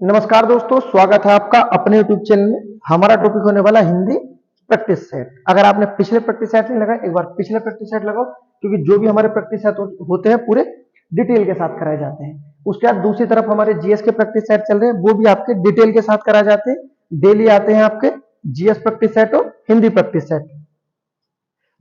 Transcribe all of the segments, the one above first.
नमस्कार दोस्तों, स्वागत है आपका अपने YouTube चैनल में। हमारा टॉपिक होने वाला हिंदी प्रैक्टिस सेट। अगर आपने पिछले प्रैक्टिस सेट नहीं लगाया, एक बार पिछले प्रैक्टिस सेट लगाओ, क्योंकि जो भी हमारे प्रैक्टिस सेट होते हैं पूरे डिटेल के साथ कराए जाते हैं। उसके बाद दूसरी तरफ हमारे जीएस के प्रैक्टिस सेट चल रहे हैं, वो भी आपके डिटेल के साथ कराए जाते हैं। डेली आते हैं आपके जीएस प्रैक्टिस सेट और हिंदी प्रैक्टिस सेट।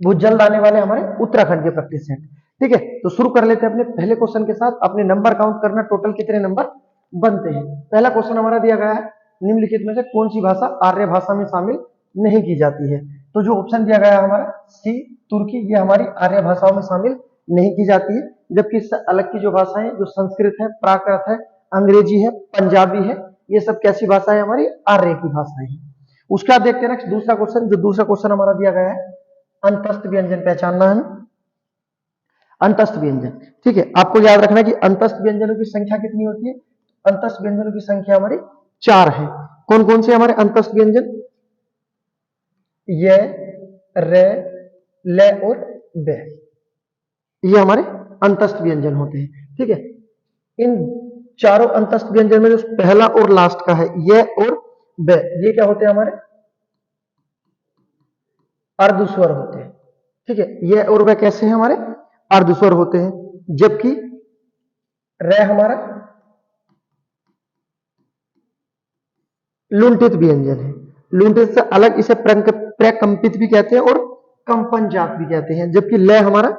वो जल्द आने वाले हमारे उत्तराखंड के प्रैक्टिस सेट। ठीक है, तो शुरू कर लेते हैं अपने पहले क्वेश्चन के साथ। अपने नंबर काउंट करना, टोटल कितने नंबर बनते हैं। पहला क्वेश्चन हमारा दिया गया है, निम्नलिखित में से कौन सी भाषा आर्य भाषा में शामिल नहीं की जाती है। तो जो ऑप्शन दिया गया है हमारा सी तुर्की, ये हमारी आर्य भाषाओं में शामिल नहीं की जाती है। जबकि इससे अलग की जो भाषाएं, जो संस्कृत है, प्राकृत है, अंग्रेजी है, पंजाबी है, ये सब कैसी भाषा है, हमारी आर्य की भाषाएं है। उसका देखते हैं नेक्स्ट दूसरा क्वेश्चन। जो दूसरा क्वेश्चन हमारा दिया गया है, अंतस्थ व्यंजन पहचानना है। अंतस्थ व्यंजन, ठीक है, आपको याद रखना है कि अंतस्थ व्यंजनों की संख्या कितनी होती है। अंतस्थ व्यंजनों की संख्या हमारी 4 है। कौन कौन से हमारे अंतस्थ व्यंजन? य, रे, ले और बे, ये हमारे अंतस्थ व्यंजन होते हैं। ठीक है, इन चारों अंतस्थ व्यंजन में जो पहला और लास्ट का है, य और बे, ये क्या होते हैं हमारे? अर्धस्वर होते हैं। ठीक है, ये और वे कैसे हैं हमारे? अर्धस्वर होते हैं। जबकि रे हमारा लुंठित व्यंजन है। लुंठित से अलग इसे प्रकंपित भी कहते हैं और कंपन जात भी कहते हैं। जबकि लय हमारा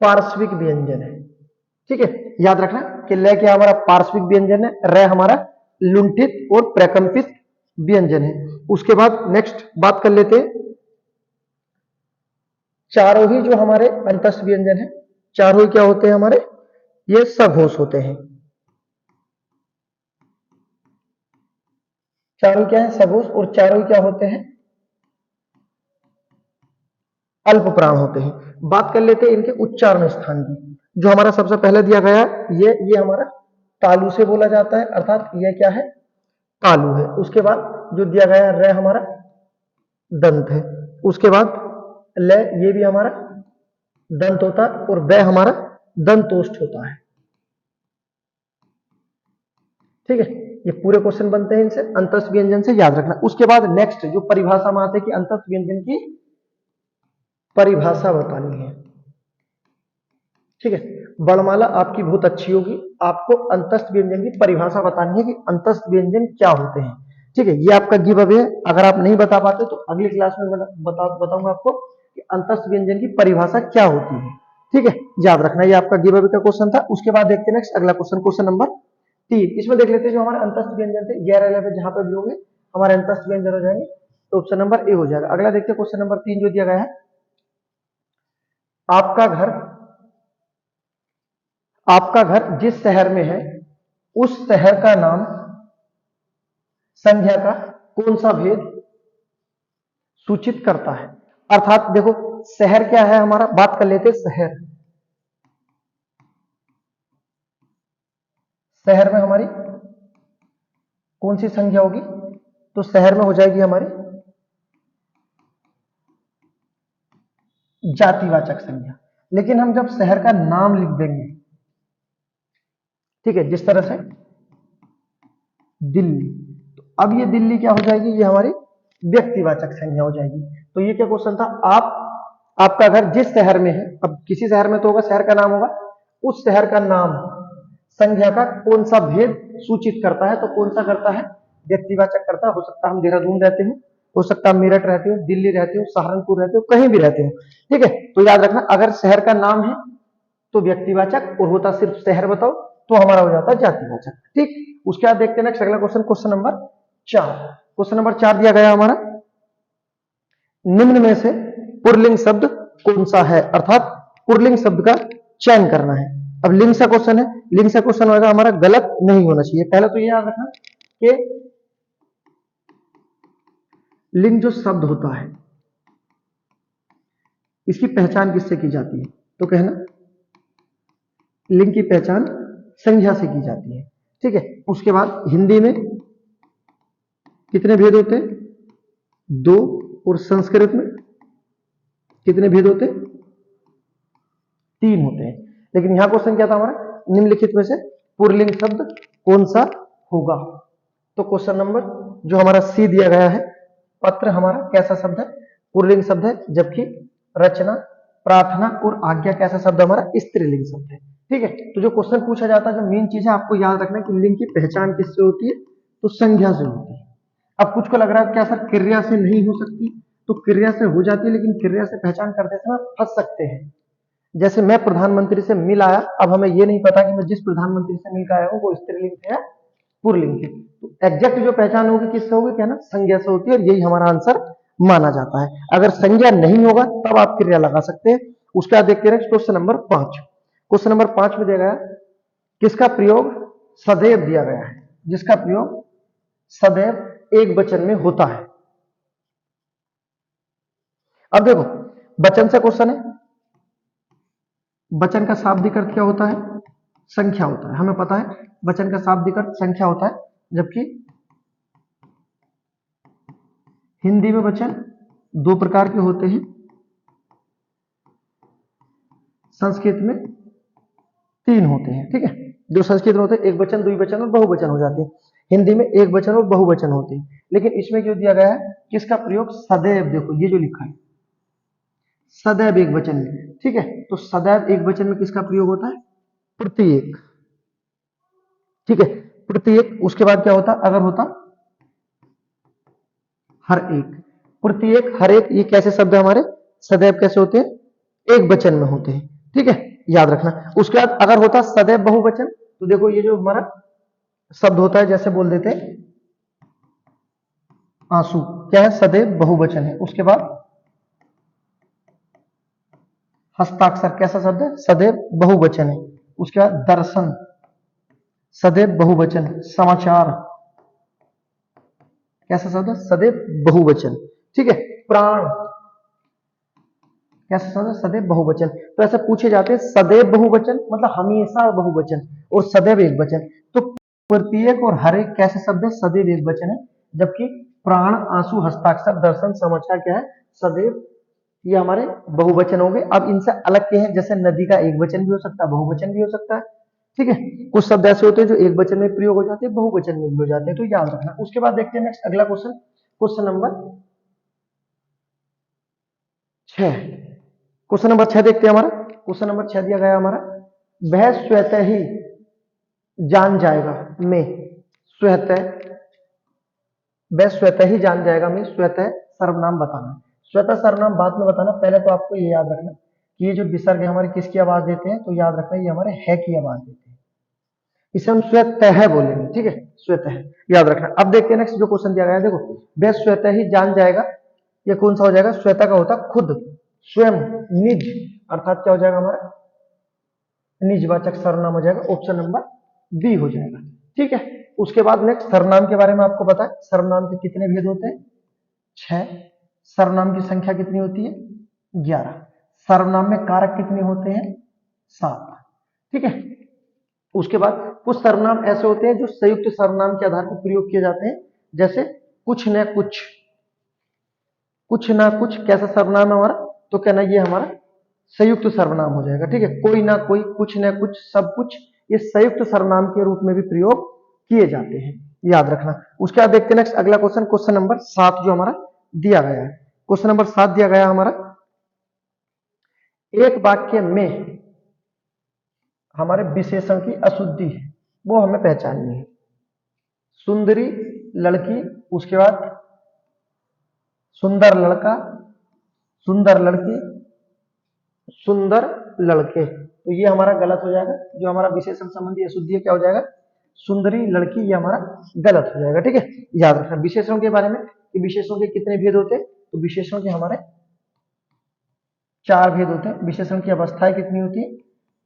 पार्श्विक व्यंजन है। ठीक है, याद रखना कि लय क्या हमारा पार्श्विक व्यंजन है, रे हमारा लुंठित और प्रकंपित व्यंजन है। उसके बाद नेक्स्ट बात कर लेते हैं, चारों ही जो हमारे अंतस्थ व्यंजन है, चारों ही क्या होते हैं हमारे? ये सघोष होते हैं। चारों क्या है? सघोष। और चारों क्या होते हैं? अल्प प्राण होते हैं। बात कर लेते हैं इनके उच्चारण स्थान की। जो हमारा सबसे पहले दिया गया है, ये हमारा तालु से बोला जाता है, अर्थात ये क्या है? तालु है। उसके बाद जो दिया गया है रे हमारा दंत है। उसके बाद ले, ये भी हमारा दंत होता है। और बे हमारा दंतोष्ठ होता है। ठीक है, ये पूरे क्वेश्चन बनते हैं इनसे, अंतस्थ व्यंजन से, याद रखना। उसके बाद नेक्स्ट जो परिभाषा में आते हैं कि अंतस्थ व्यंजन की परिभाषा बतानी है। ठीक है, वर्णमाला आपकी बहुत अच्छी होगी। आपको अंतस्थ व्यंजन की परिभाषा बतानी है कि अंतस्थ व्यंजन क्या होते हैं। ठीक है, ये आपका गिव अवे है। अगर आप नहीं बता पाते तो अगली क्लास में बताऊंगा आपको कि अंतस्थ व्यंजन की परिभाषा क्या होती है। ठीक है, याद रखना, ये आपका गिव अवे का क्वेश्चन था। उसके बाद देखते हैं नेक्स्ट अगला क्वेश्चन, क्वेश्चन नंबर 3। इसमें देख लेते हैं जो हमारे अंतस्थ व्यंजन थे, 11 जहां पर भी होंगे हमारे अंतस्थ व्यंजन हो जाएंगे, तो ऑप्शन नंबर ए हो जाएगा। अगला देखते हैं क्वेश्चन नंबर 3 जो दिया गया है, आपका घर, आपका घर जिस शहर में है उस शहर का नाम संज्ञा का कौन सा भेद सूचित करता है। अर्थात देखो, शहर क्या है हमारा, बात कर लेते हैं शहर। शहर में हमारी कौन सी संख्या होगी? तो शहर में हो जाएगी हमारी जातिवाचक संज्ञा। लेकिन हम जब शहर का नाम लिख देंगे, ठीक है, जिस तरह से दिल्ली, तो अब ये दिल्ली क्या हो जाएगी? ये हमारी व्यक्तिवाचक संज्ञा हो जाएगी। तो ये क्या क्वेश्चन था, आपका घर जिस शहर में है, अब किसी शहर में तो होगा, शहर का नाम होगा, उस शहर का नाम संज्ञा का कौन सा भेद सूचित करता है। तो कौन सा करता है? व्यक्तिवाचक करता है। हो सकता है हम देहरादून रहते हो सकता है मेरठ रहते हो, दिल्ली रहते हो, सहारनपुर रहते हो, कहीं भी रहते हो। ठीक है, तो याद रखना, अगर शहर का नाम है तो व्यक्तिवाचक, और होता सिर्फ शहर बताओ तो हमारा हो जाता है जातिवाचक। ठीक, उसके बाद देखते हैं नेक्स्ट अगला question, question number 4। Question number 4 दिया गया हमारा, निम्न में से पुल्लिंग शब्द कौन सा है। अर्थात पुल्लिंग शब्द का चयन करना है। अब लिंग सा क्वेश्चन है, लिंग सा क्वेश्चन होगा हमारा, गलत नहीं होना चाहिए। पहले तो ये याद रखना कि लिंग जो शब्द होता है, इसकी पहचान किससे की जाती है? तो कहना लिंग की पहचान संज्ञा से की जाती है। ठीक है, उसके बाद हिंदी में कितने भेद होते हैं? 2। और संस्कृत में कितने भेद होते हैं? 3 होते हैं। लेकिन यहां क्वेश्चन क्या था हमारा, निम्नलिखित में से पुल्लिंग शब्द कौन सा होगा? तो क्वेश्चन नंबर जो हमारा सी दिया गया है, पत्र हमारा कैसा शब्द है? पुल्लिंग शब्द है, जबकि रचना, प्रार्थना और आज्ञा कैसा शब्द हमारा? स्त्रीलिंग शब्द है। ठीक है, तो जो क्वेश्चन पूछा जाता है, जो मेन चीज है आपको याद रखना है कि लिंग की पहचान किससे होती है? तो संज्ञा से होती है। अब कुछ को लग रहा है क्या सर क्रिया से नहीं हो सकती? तो क्रिया से हो जाती है, लेकिन क्रिया से पहचान करते समय फंस सकते हैं। जैसे मैं प्रधानमंत्री से मिल आया, अब हमें ये नहीं पता कि मैं जिस प्रधानमंत्री से मिल आया हूँ वो स्त्रीलिंग है या पुल्लिंग है। तो एग्जैक्ट जो पहचान होगी किससे होगी? क्या ना, संज्ञा से होती है, और यही हमारा आंसर माना जाता है। अगर संज्ञा नहीं होगा तब आप क्रिया लगा सकते हैं। उसके बाद देखते हैं क्वेश्चन नंबर 5। क्वेश्चन नंबर 5 में दिया गया किसका प्रयोग सदैव दिया गया है? जिसका प्रयोग सदैव एक वचन में होता है। अब देखो, वचन से क्वेश्चन है, वचन का शाब्दिक अर्थ क्या होता है? संख्या होता है, हमें पता है वचन का शाब्दिक अर्थ संख्या होता है, जबकि हिंदी में वचन दो प्रकार के होते हैं, संस्कृत में 3 होते हैं। ठीक है, जो संस्कृत में होते हैं एक वचन, द्विवचन और बहुवचन हो जाते हैं। हिंदी में एक वचन और बहुवचन होते हैं, लेकिन इसमें जो दिया गया है किसका प्रयोग? सदैव। देखो ये जो लिखा है सदैव एक वचन में। ठीक है, तो सदैव एक वचन में किसका प्रयोग होता है? प्रत्येक। ठीक है, प्रत्येक। उसके बाद क्या होता? अगर होता हर एक। प्रत्येक, हर एक, ये कैसे शब्द है हमारे? सदैव कैसे होते हैं? एक वचन में होते हैं। ठीक है, याद रखना। उसके बाद अगर होता सदैव बहुवचन, तो देखो ये जो हमारा शब्द होता है, जैसे बोल देते आंसू, क्या है? सदैव बहुवचन है। उसके बाद हस्ताक्षर कैसा शब्द है? सदैव बहुवचन है। उसके बाद दर्शन, सदैव बहुवचन। समाचार कैसा शब्द है? सदैव बहुवचन। ठीक है, प्राण कैसा शब्द है? सदैव बहुवचन। तो ऐसे पूछे जाते हैं सदैव बहुवचन मतलब हमेशा बहुवचन, और सदैव एक वचन। तो प्रत्येक और हर एक कैसे शब्द है? सदैव एक वचन है, जबकि प्राण, आंसू, हस्ताक्षर, दर्शन, समाचार क्या है? सदैव, ये हमारे बहुवचन हो गए। अब इनसे अलग के हैं, जैसे नदी का एक वचन भी हो सकता है, बहुवचन भी हो सकता है। ठीक है, कुछ शब्द ऐसे होते हैं जो एक वचन में प्रयोग हो जाते हैं, बहुवचन में भी हो जाते हैं, तो याद रखना। उसके बाद देखते हैं नेक्स्ट अगला question, question number 6। Question number 6 देखते हैं। हमारा क्वेश्चन नंबर 6 दिया गया हमारा, वह स्वतः ही जान जाएगा में स्वतः, वह स्वतः ही जान जाएगा में स्वतः सर्वनाम बताना। स्वतः सर्वनाम बाद में बताना, पहले तो आपको ये याद रखना कि ये जो विसर्ग है हमारे किसकी आवाज देते हैं? तो याद रखना ये हमारे है की आवाज देते हैं, इसे हम स्वतः बोलेंगे। ठीक है, स्वतः, याद रखना। अब देखते हैं नेक्स्ट जो क्वेश्चन दिया गया है, देखो वह स्वतः ही जान जाएगा, ये कौन सा हो जाएगा? स्वतः का होता खुद, स्वयं, निज, अर्थात क्या हो जाएगा हमारा? निजवाचक सर्वनाम हो जाएगा, ऑप्शन नंबर बी हो जाएगा। ठीक है, उसके बाद नेक्स्ट सर्वनाम के बारे में आपको पता है, सर्वनाम के कितने भेद होते हैं? 6। सर्वनाम की संख्या कितनी होती है? 11। सर्वनाम में कारक कितने होते हैं? 7। ठीक है, उसके बाद कुछ सर्वनाम ऐसे होते हैं जो संयुक्त सर्वनाम के आधार पर प्रयोग किए जाते हैं, जैसे कुछ न कुछ, कुछ ना कुछ कैसा सर्वनाम है हमारा? तो कहना ये हमारा संयुक्त सर्वनाम हो जाएगा। ठीक है, कोई ना कोई, कुछ न कुछ, सब कुछ, ये संयुक्त सर्वनाम के रूप में भी प्रयोग किए जाते हैं, याद रखना। उसके बाद देखते हैं नेक्स्ट अगला क्वेश्चन, क्वेश्चन नंबर 7 जो हमारा दिया गया है। क्वेश्चन नंबर 7 दिया गया हमारा, एक वाक्य में हमारे विशेषण की अशुद्धि है, वो हमें पहचाननी है। सुंदरी लड़की, उसके बाद सुंदर लड़का, सुंदर लड़की, सुंदर लड़के, तो ये हमारा गलत हो जाएगा। जो हमारा विशेषण संबंधी अशुद्धि है क्या हो जाएगा? सुंदरी लड़की, ये हमारा गलत हो जाएगा। ठीक है, याद रखना। विशेषणों के बारे में कि विशेषणों के कितने भेद होते हैं? तो विशेषणों के हमारे 4 भेद होते हैं। विशेषण की अवस्थाएं कितनी होती है?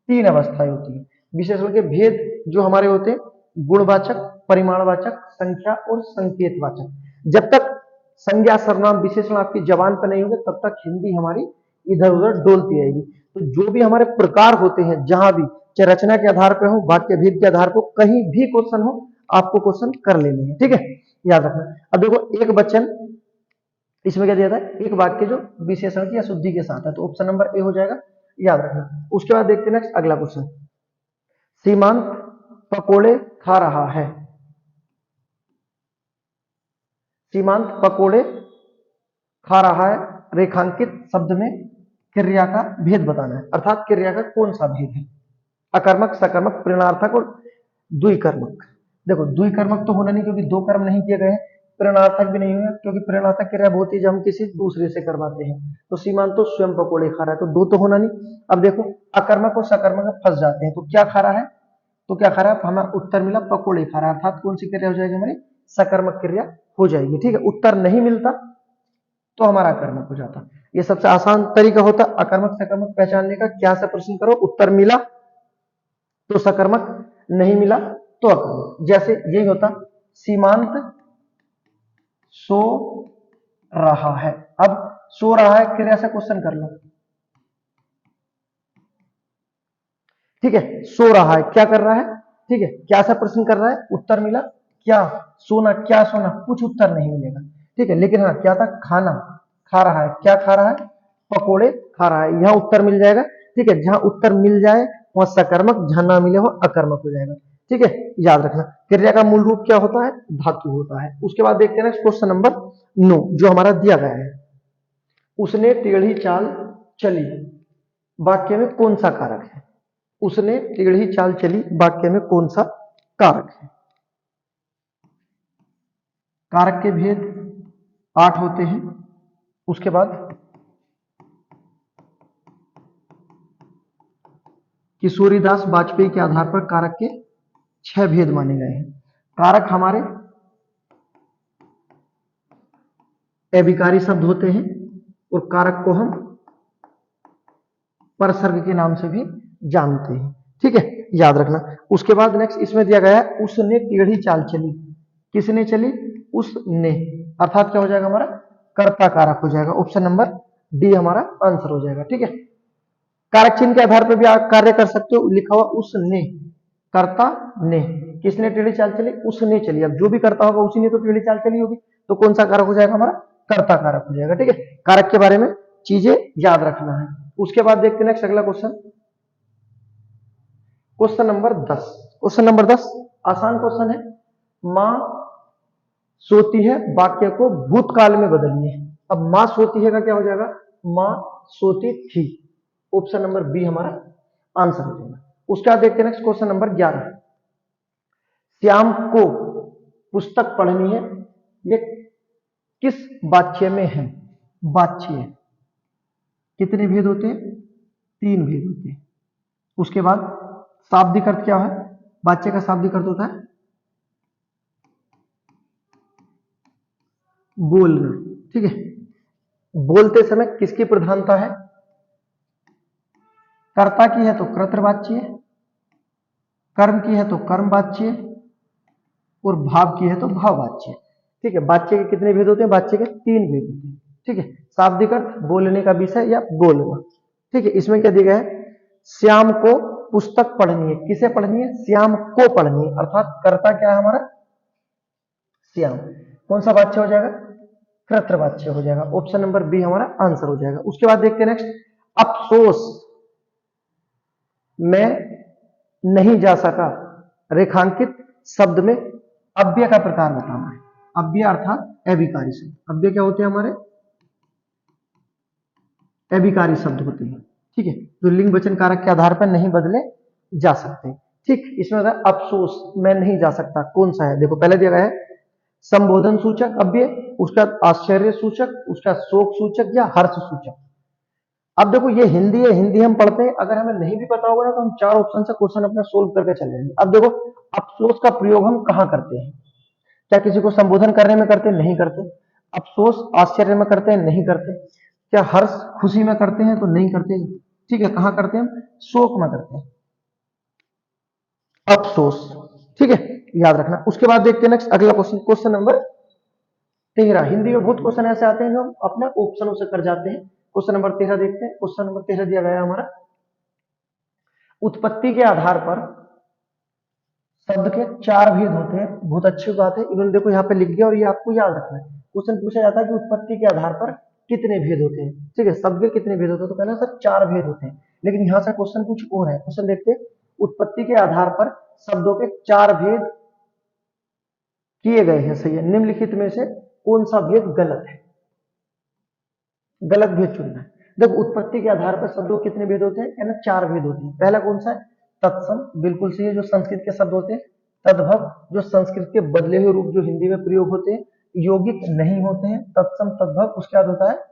3 अवस्थाएं होती है। विशेषण के भेद जो हमारे होते हैं, गुणवाचक, परिमाणवाचक, संख्या और संकेतवाचक। जब तक संज्ञा, सर्वनाम, विशेषण आपकी जबान पर नहीं होंगे तब तक हिंदी हमारी इधर उधर डोलती रहेगी। तो जो भी हमारे प्रकार होते हैं, जहां भी, चाहे रचना के आधार पर हो, वाक्य भेद के आधार पर, कहीं भी क्वेश्चन हो, आपको क्वेश्चन कर लेने हैं। ठीक है, याद रखना। अब देखो एक वचन, इसमें क्या दिया था? एक वाक्य जो विशेषण की अशुद्धि के साथ है, तो ऑप्शन नंबर ए हो जाएगा, याद रखना। उसके बाद देखते हैं नेक्स्ट अगला क्वेश्चन, सीमांत पकोड़े खा रहा है। सीमांत पकोड़े खा रहा है, रेखांकित शब्द में क्रिया का भेद बताना है, अर्थात क्रिया का कौन सा भेद है। अकर्मक, सकर्मक, प्रेरणार्थक और द्विकर्मक। देखो द्विकर्मक तो होना नहीं क्योंकि दो कर्म नहीं किए गए हैं, प्रेरणार्थक भी नहीं हुआ क्योंकि प्रेरणार्थक क्रिया बहुत ही जब हम किसी दूसरे से करवाते हैं। तो सीमांत तो स्वयं पकोड़े खा रहा है, तो दो तो होना नहीं। अब देखो अकर्मक और सकर्मक फंस जाते हैं, तो क्या खा रहा है, तो क्या खा रहा है, हमें उत्तर मिला पकोड़े खा रहा है, अर्थात कौन सी क्रिया हो जाएगी हमारी, सकर्मक क्रिया हो जाएगी। ठीक है, उत्तर नहीं मिलता तो हमारा अकर्मक हो जाता। ये सबसे आसान तरीका होता अकर्मक सकर्मक पहचानने का। क्या से प्रश्न करो, उत्तर मिला तो सकर्मक, नहीं मिला तो अकर्मक। जैसे यही होता सीमांत सो रहा है। अब सो रहा है क्रिया से क्वेश्चन कर लो। ठीक है, सो रहा है, क्या कर रहा है, ठीक है, क्या सा प्रश्न कर रहा है, उत्तर मिला क्या, सोना, क्या सोना, कुछ उत्तर नहीं मिलेगा। ठीक है, लेकिन हाँ क्या था, खाना खा रहा है, क्या खा रहा है, पकोड़े खा रहा है, यहां उत्तर मिल जाएगा। ठीक है, जहां उत्तर मिल जाए वहां सकर्मक, जहां ना मिले वहां अकर्मक हो जाएगा। ठीक है, याद रखना क्रिया का मूल रूप क्या होता है, धातु होता है। उसके बाद देखते हैं क्वेश्चन नंबर 9 जो हमारा दिया गया है। उसने टेढ़ी चाल चली, वाक्य में कौन सा कारक है। उसने टेढ़ी चाल चली, वाक्य में कौन सा कारक है। कारक के भेद 8 होते हैं। उसके बाद किशोरीदास वाजपेयी के आधार पर कारक के 6 भेद माने गए हैं। कारक हमारे अभिकारी शब्द होते हैं और कारक को हम परसर्ग के नाम से भी जानते हैं। ठीक है, याद रखना। उसके बाद नेक्स्ट इसमें दिया गया है उसने टेढ़ी चाल चली, किसने चली, उसने, अर्थात क्या हो जाएगा हमारा, कर्ता कारक हो जाएगा। ऑप्शन नंबर डी हमारा आंसर हो जाएगा। ठीक है, कारक चिन्ह के आधार पर भी आप कार्य कर सकते हो। लिखा हुआ उसने, कर्ता ने, किसने टेढ़ी चाल चली, उसने चली। अब जो भी करता होगा उसी ने तो टेढ़ी चाल चली होगी, तो कौन सा कारक हो जाएगा हमारा, कर्ता कारक हो जाएगा। ठीक है, कारक के बारे में चीजें याद रखना है। उसके बाद देखते हैं नेक्स्ट अगला question, question number 10। Question number 10 आसान क्वेश्चन है। मां सोती है, वाक्य को भूतकाल में बदलिए। अब मां सोती है का क्या हो जाएगा, मां सोती थी। ऑप्शन नंबर बी हमारा आंसर हो जाएगा। उसके बाद देखते हैं नेक्स्ट क्वेश्चन नंबर 11। श्याम को पुस्तक पढ़नी है, ये किस वाच्य में है। वाच्य कितने भेद होते हैं, 3 भेद होते हैं। उसके बाद शाब्दिक अर्थ क्या है, वाच्य का शाब्दिक अर्थ होता है बोलना। ठीक है, बोलते समय किसकी प्रधानता है, कर्ता की है तो कर्तृवाच्य, कर्म की है तो कर्मवाच्य और भाव की है तो भाववाच्य। ठीक है, वाच्य के कितने भेद होते हैं, वाच्य के 3 भेद होते हैं। ठीक है, शाब्दिक अर्थ बोलने का विषय या बोलना। ठीक है, इसमें क्या दिया गया है, श्याम को पुस्तक पढ़नी है, किसे पढ़नी है, श्याम को पढ़नी है, अर्थात कर्ता क्या है हमारा, श्याम। कौन सा वाच्य हो जाएगा, कृतवाच्य हो जाएगा। ऑप्शन नंबर बी हमारा आंसर हो जाएगा। उसके बाद देखते हैं नेक्स्ट, अफसोस मैं नहीं जा सका, रेखांकित शब्द में अव्यय का प्रकार बताना है। अव्यय अर्थात अभिकारी शब्द। अव्यय क्या होते हैं हमारे, अभिकारी शब्द होते हैं। ठीक है, जो लिंग वचन कारक के आधार पर नहीं बदले जा सकते। ठीक, इसमें अगर अफसोस मैं नहीं जा सकता, कौन सा है, देखो पहले दिया गया है संबोधन सूचक अव्यय, उसका आश्चर्य सूचक, उसका शोक सूचक या हर्ष सूचक। अब देखो ये हिंदी है, हिंदी हम पढ़ते हैं, अगर हमें नहीं भी पता होगा ना तो हम 4 ऑप्शन से क्वेश्चन अपना सोल्व करके चले जाएंगे। अब देखो अफसोस का प्रयोग हम कहां करते हैं, क्या किसी को संबोधन करने में करते हैं, नहीं करते। अफसोस आश्चर्य में करते हैं, नहीं करते। क्या हर्ष खुशी में करते हैं, तो नहीं करते। ठीक है, कहां करते हैं हम, शोक में करते हैं अफसोस। ठीक है, याद रखना। उसके बाद देखते हैं नेक्स्ट अगला क्वेश्चन, क्वेश्चन नंबर 13। हिंदी में बहुत क्वेश्चन ऐसे आते हैं जो हम अपने ऑप्शनों से कर जाते हैं। क्वेश्चन नंबर 13 देखते हैं। क्वेश्चन नंबर 13 दिया गया है हमारा, उत्पत्ति के आधार पर शब्द के 4 भेद होते हैं। बहुत अच्छी बात है, इन्होंने देखो यहाँ पे लिख दिया और ये आपको याद रखना है। क्वेश्चन पूछा जाता है कि उत्पत्ति के आधार पर कितने भेद होते हैं। ठीक है, शब्द के कितने भेद होते हैं, तो कहना सर 4 भेद होते हैं, लेकिन यहाँ से क्वेश्चन कुछ और है। क्वेश्चन देखते हैं, उत्पत्ति के आधार पर शब्दों के 4 भेद किए गए हैं, सही है। निम्नलिखित में से कौन सा भेद गलत है? गलत भेद चुनना है। देखो उत्पत्ति के आधार पर शब्दों के कितने भेद होते हैं? ना 4 भेद होते हैं। पहला कौन सा है? तत्सम, बिल्कुल सही है, जो संस्कृत के शब्द होते हैं। तद्भव, जो संस्कृत के बदले हुए रूप जो हिंदी में प्रयोग होते हैं, यौगिक नहीं होते हैं। तत्सम, तद्भव, उसके बाद होता है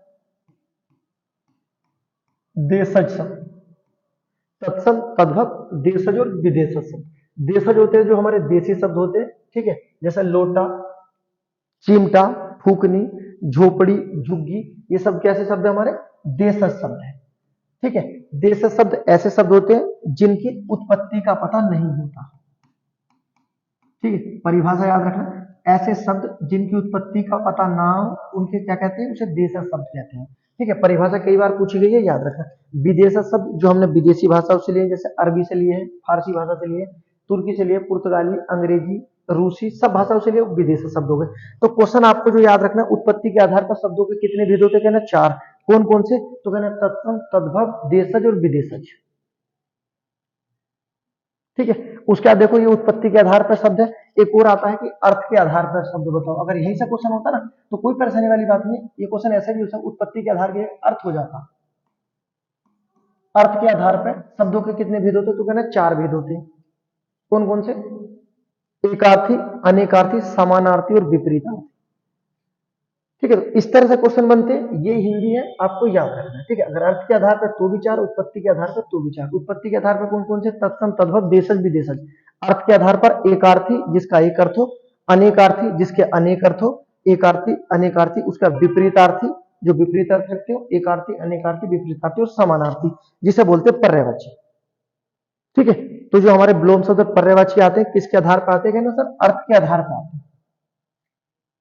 देशज शब्द। तत्सम, तद्भव, देशज और विदेशज शब्द। देशज होते हैं जो हमारे देसी शब्द होते हैं, ठीक है, जैसे लोटा, चिमटा, फूकनी, झोपड़ी, झुग्गी, ये सब कैसे शब्द है? हमारे देशज शब्द है, ठीक है। देशज शब्द ऐसे शब्द होते हैं जिनकी उत्पत्ति का पता नहीं होता, ठीक है। परिभाषा याद रखना, ऐसे शब्द जिनकी उत्पत्ति का पता ना हो उनके क्या कहते हैं? उसे देशज शब्द कहते हैं, ठीक है। परिभाषा कई बार पूछी गई है, याद रखना। विदेशज शब्द जो हमने विदेशी भाषाओं से लिए, जैसे अरबी से लिए हैं, फारसी भाषा से लिए, तुर्की से लिए, पुर्तगाली, अंग्रेजी, रूसी, सब भाषाओं से लिए विदेशी शब्द हो गए। तो क्वेश्चन आपको जो याद रखना, उत्पत्ति के आधार पर शब्दों के कितने भेद होते हैं? कहना 4। कौन कौन से? तो कहना तत्सम, तद्भव, देशज और विदेशज, ठीक है। उसके बाद देखो ये उत्पत्ति के आधार पर शब्द है। एक और आता है कि अर्थ के आधार पर शब्द बताओ। अगर यही से क्वेश्चन होता ना तो कोई परेशानी वाली बात नहीं, ये क्वेश्चन ऐसे भी हो सकता, उत्पत्ति के आधार के अर्थ हो जाता। अर्थ के आधार पर शब्दों के कितने भेद होते? तो कहना 4 भेद होते हैं। कौन कौन से? एकार्थी, अनेकार्थी, समानार्थी और विपरीतार्थी, ठीक है। तो इस तरह से क्वेश्चन बनते हैं, ये हिंदी है, आपको याद रखना है, ठीक है। अगर अर्थ के आधार पर तो भी 4, उत्पत्ति के आधार पर तो भी 4। उत्पत्ति के आधार पर कौन कौन से? तत्सम, तद्भव, देशज, विदेशज। अर्थ के आधार पर एकार्थी जिसका एक अर्थ हो, अनेकार्थी जिसके अनेक अर्थ हो, एकार्थी, अनेकार्थी उसका विपरीतार्थी जो विपरीत अर्थ रखते हो, एकार्थी, अनेकार्थी, विपरीतार्थी और समानार्थी जिसे बोलते हैं पर्यायवाची, ठीक है। तो जो हमारे विलोम शब्द पर्यायवाची आते हैं किसके आधार पर आते हैं? ना सर अर्थ के आधार पर आते हैं।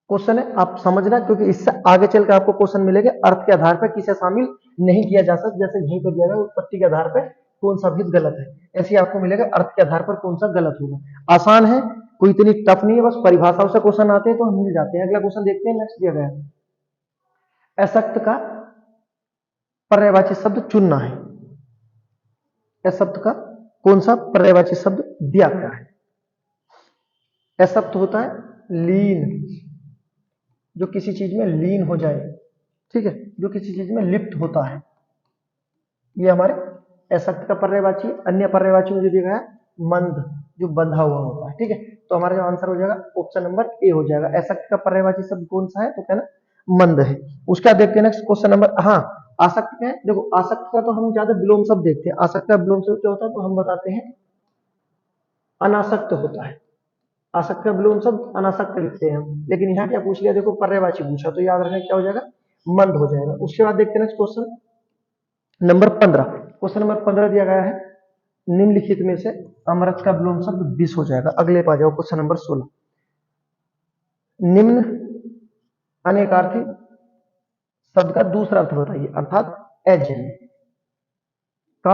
क्वेश्चन है, आप समझना, क्योंकि इससे आगे चलकर आपको क्वेश्चन मिलेगा अर्थ के आधार पर किसे शामिल नहीं किया जा सकता। जैसे यहीं पर दिया गया उत्पत्ति के आधार पर कौन सा भेद गलत है, ऐसे ही आपको मिलेगा अर्थ के आधार पर कौन सा गलत होगा। आसान है, कोई इतनी टफ नहीं है, बस परिभाषाओं से क्वेश्चन आते हैं तो हम मिल जाते हैं। अगला क्वेश्चन देखते हैं, नेक्स्ट दिया गया है, असक्त का पर्यायवाची शब्द चुनना है। असक्त का कौन सा पर्यायवाची शब्द दिया गया है? असक्त होता है लीन, जो किसी चीज में लीन हो जाए, ठीक है, जो किसी चीज में लिप्त होता है, ये हमारे असक्त का पर्यायवाची। अन्य पर्यायवाची में जो दिया गया है मंद, जो बंधा हुआ होता है, ठीक है। तो हमारा जो आंसर हो जाएगा ऑप्शन नंबर ए हो जाएगा। असक्त का पर्यायवाची शब्द कौन सा है? तो कहना मंद है। उसका देखते हैं नेक्स्ट क्वेश्चन नंबर, हाँ आसक्त है। देखो आसक्त का तो हम ज्यादा विलोम शब्द देखते हैं। आसक्त का विलोम शब्द क्या होता है? तो हम बताते हैं अनासक्त होता है। आसक्त का विलोम शब्द अनासक्त लिखते हैं हम, लेकिन यहाँ क्या पूछ लिया? देखो पर्यायवाची पूछा, तो याद रखना क्या हो जाएगा? मंद हो जाएगा। उसके बाद देखते हैं next question number 15। Question number 15 दिया गया है, निम्नलिखित में से अमृत का विलोम शब्द विष हो जाएगा। अगले पा जाओ, क्वेश्चन नंबर 16। निम्न अनेकार्थी शब्द का दूसरा अर्थ बताइए, अर्थात अजन्य का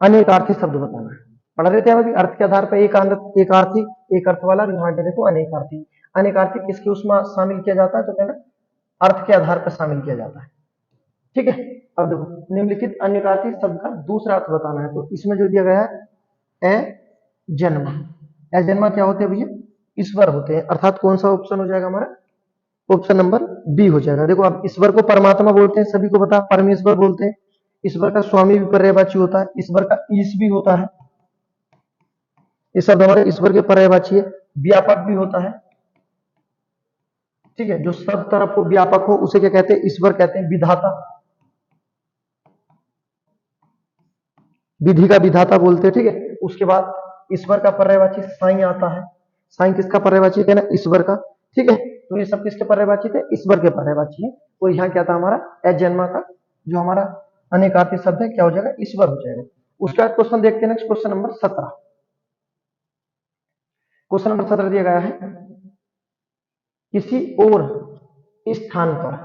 अनेकार्थी शब्द बताना है। पढ़ रहे थे अभी अर्थ के आधार पर एकार्थी, एक अर्थ वाला, यहाँ पे देखो अनेकार्थी। अनेकार्थी किसके उसमें शामिल किया जाता है? तो कहना अर्थ के आधार पर शामिल किया जाता है, ठीक है। अब देखो निम्नलिखित अनेकार्थी शब्द का दूसरा अर्थ बताना है, तो इसमें जो दिया गया है अजन्मा। अजन्मा क्या होते हैं भैया? ईश्वर होते हैं, अर्थात कौन सा ऑप्शन हो जाएगा हमारा? ऑप्शन नंबर बी हो जाएगा। देखो आप ईश्वर को परमात्मा बोलते हैं, सभी को पता, परमेश्वर बोलते हैं। ईश्वर का स्वामी भी पर्यायवाची होता है, ईश्वर का ईश भी होता है, ये शब्द हमारे ईश्वर के पर्यायवाची है। व्यापक भी होता है, ठीक है, जो सब तरफ को व्यापक हो उसे क्या कहते हैं? ईश्वर कहते हैं। विधाता, विधि का विधाता बोलते हैं, ठीक है। उसके बाद ईश्वर का पर्यायवाची साई आता है। साई किसका पर्यायवाची है? ना ईश्वर का, ठीक है। तो ये सब किसके पर्यायवाची थे? ईश्वर के पर्यायवाची है। और यहाँ क्या था हमारा? अजन्मा का जो हमारा अनेकार्थी शब्द है क्या हो जाएगा? ईश्वर हो जाएगा। उसके बाद क्वेश्चन देखते हैं next, question number 17। Question number 17 दिया गया है, किसी और स्थान पर,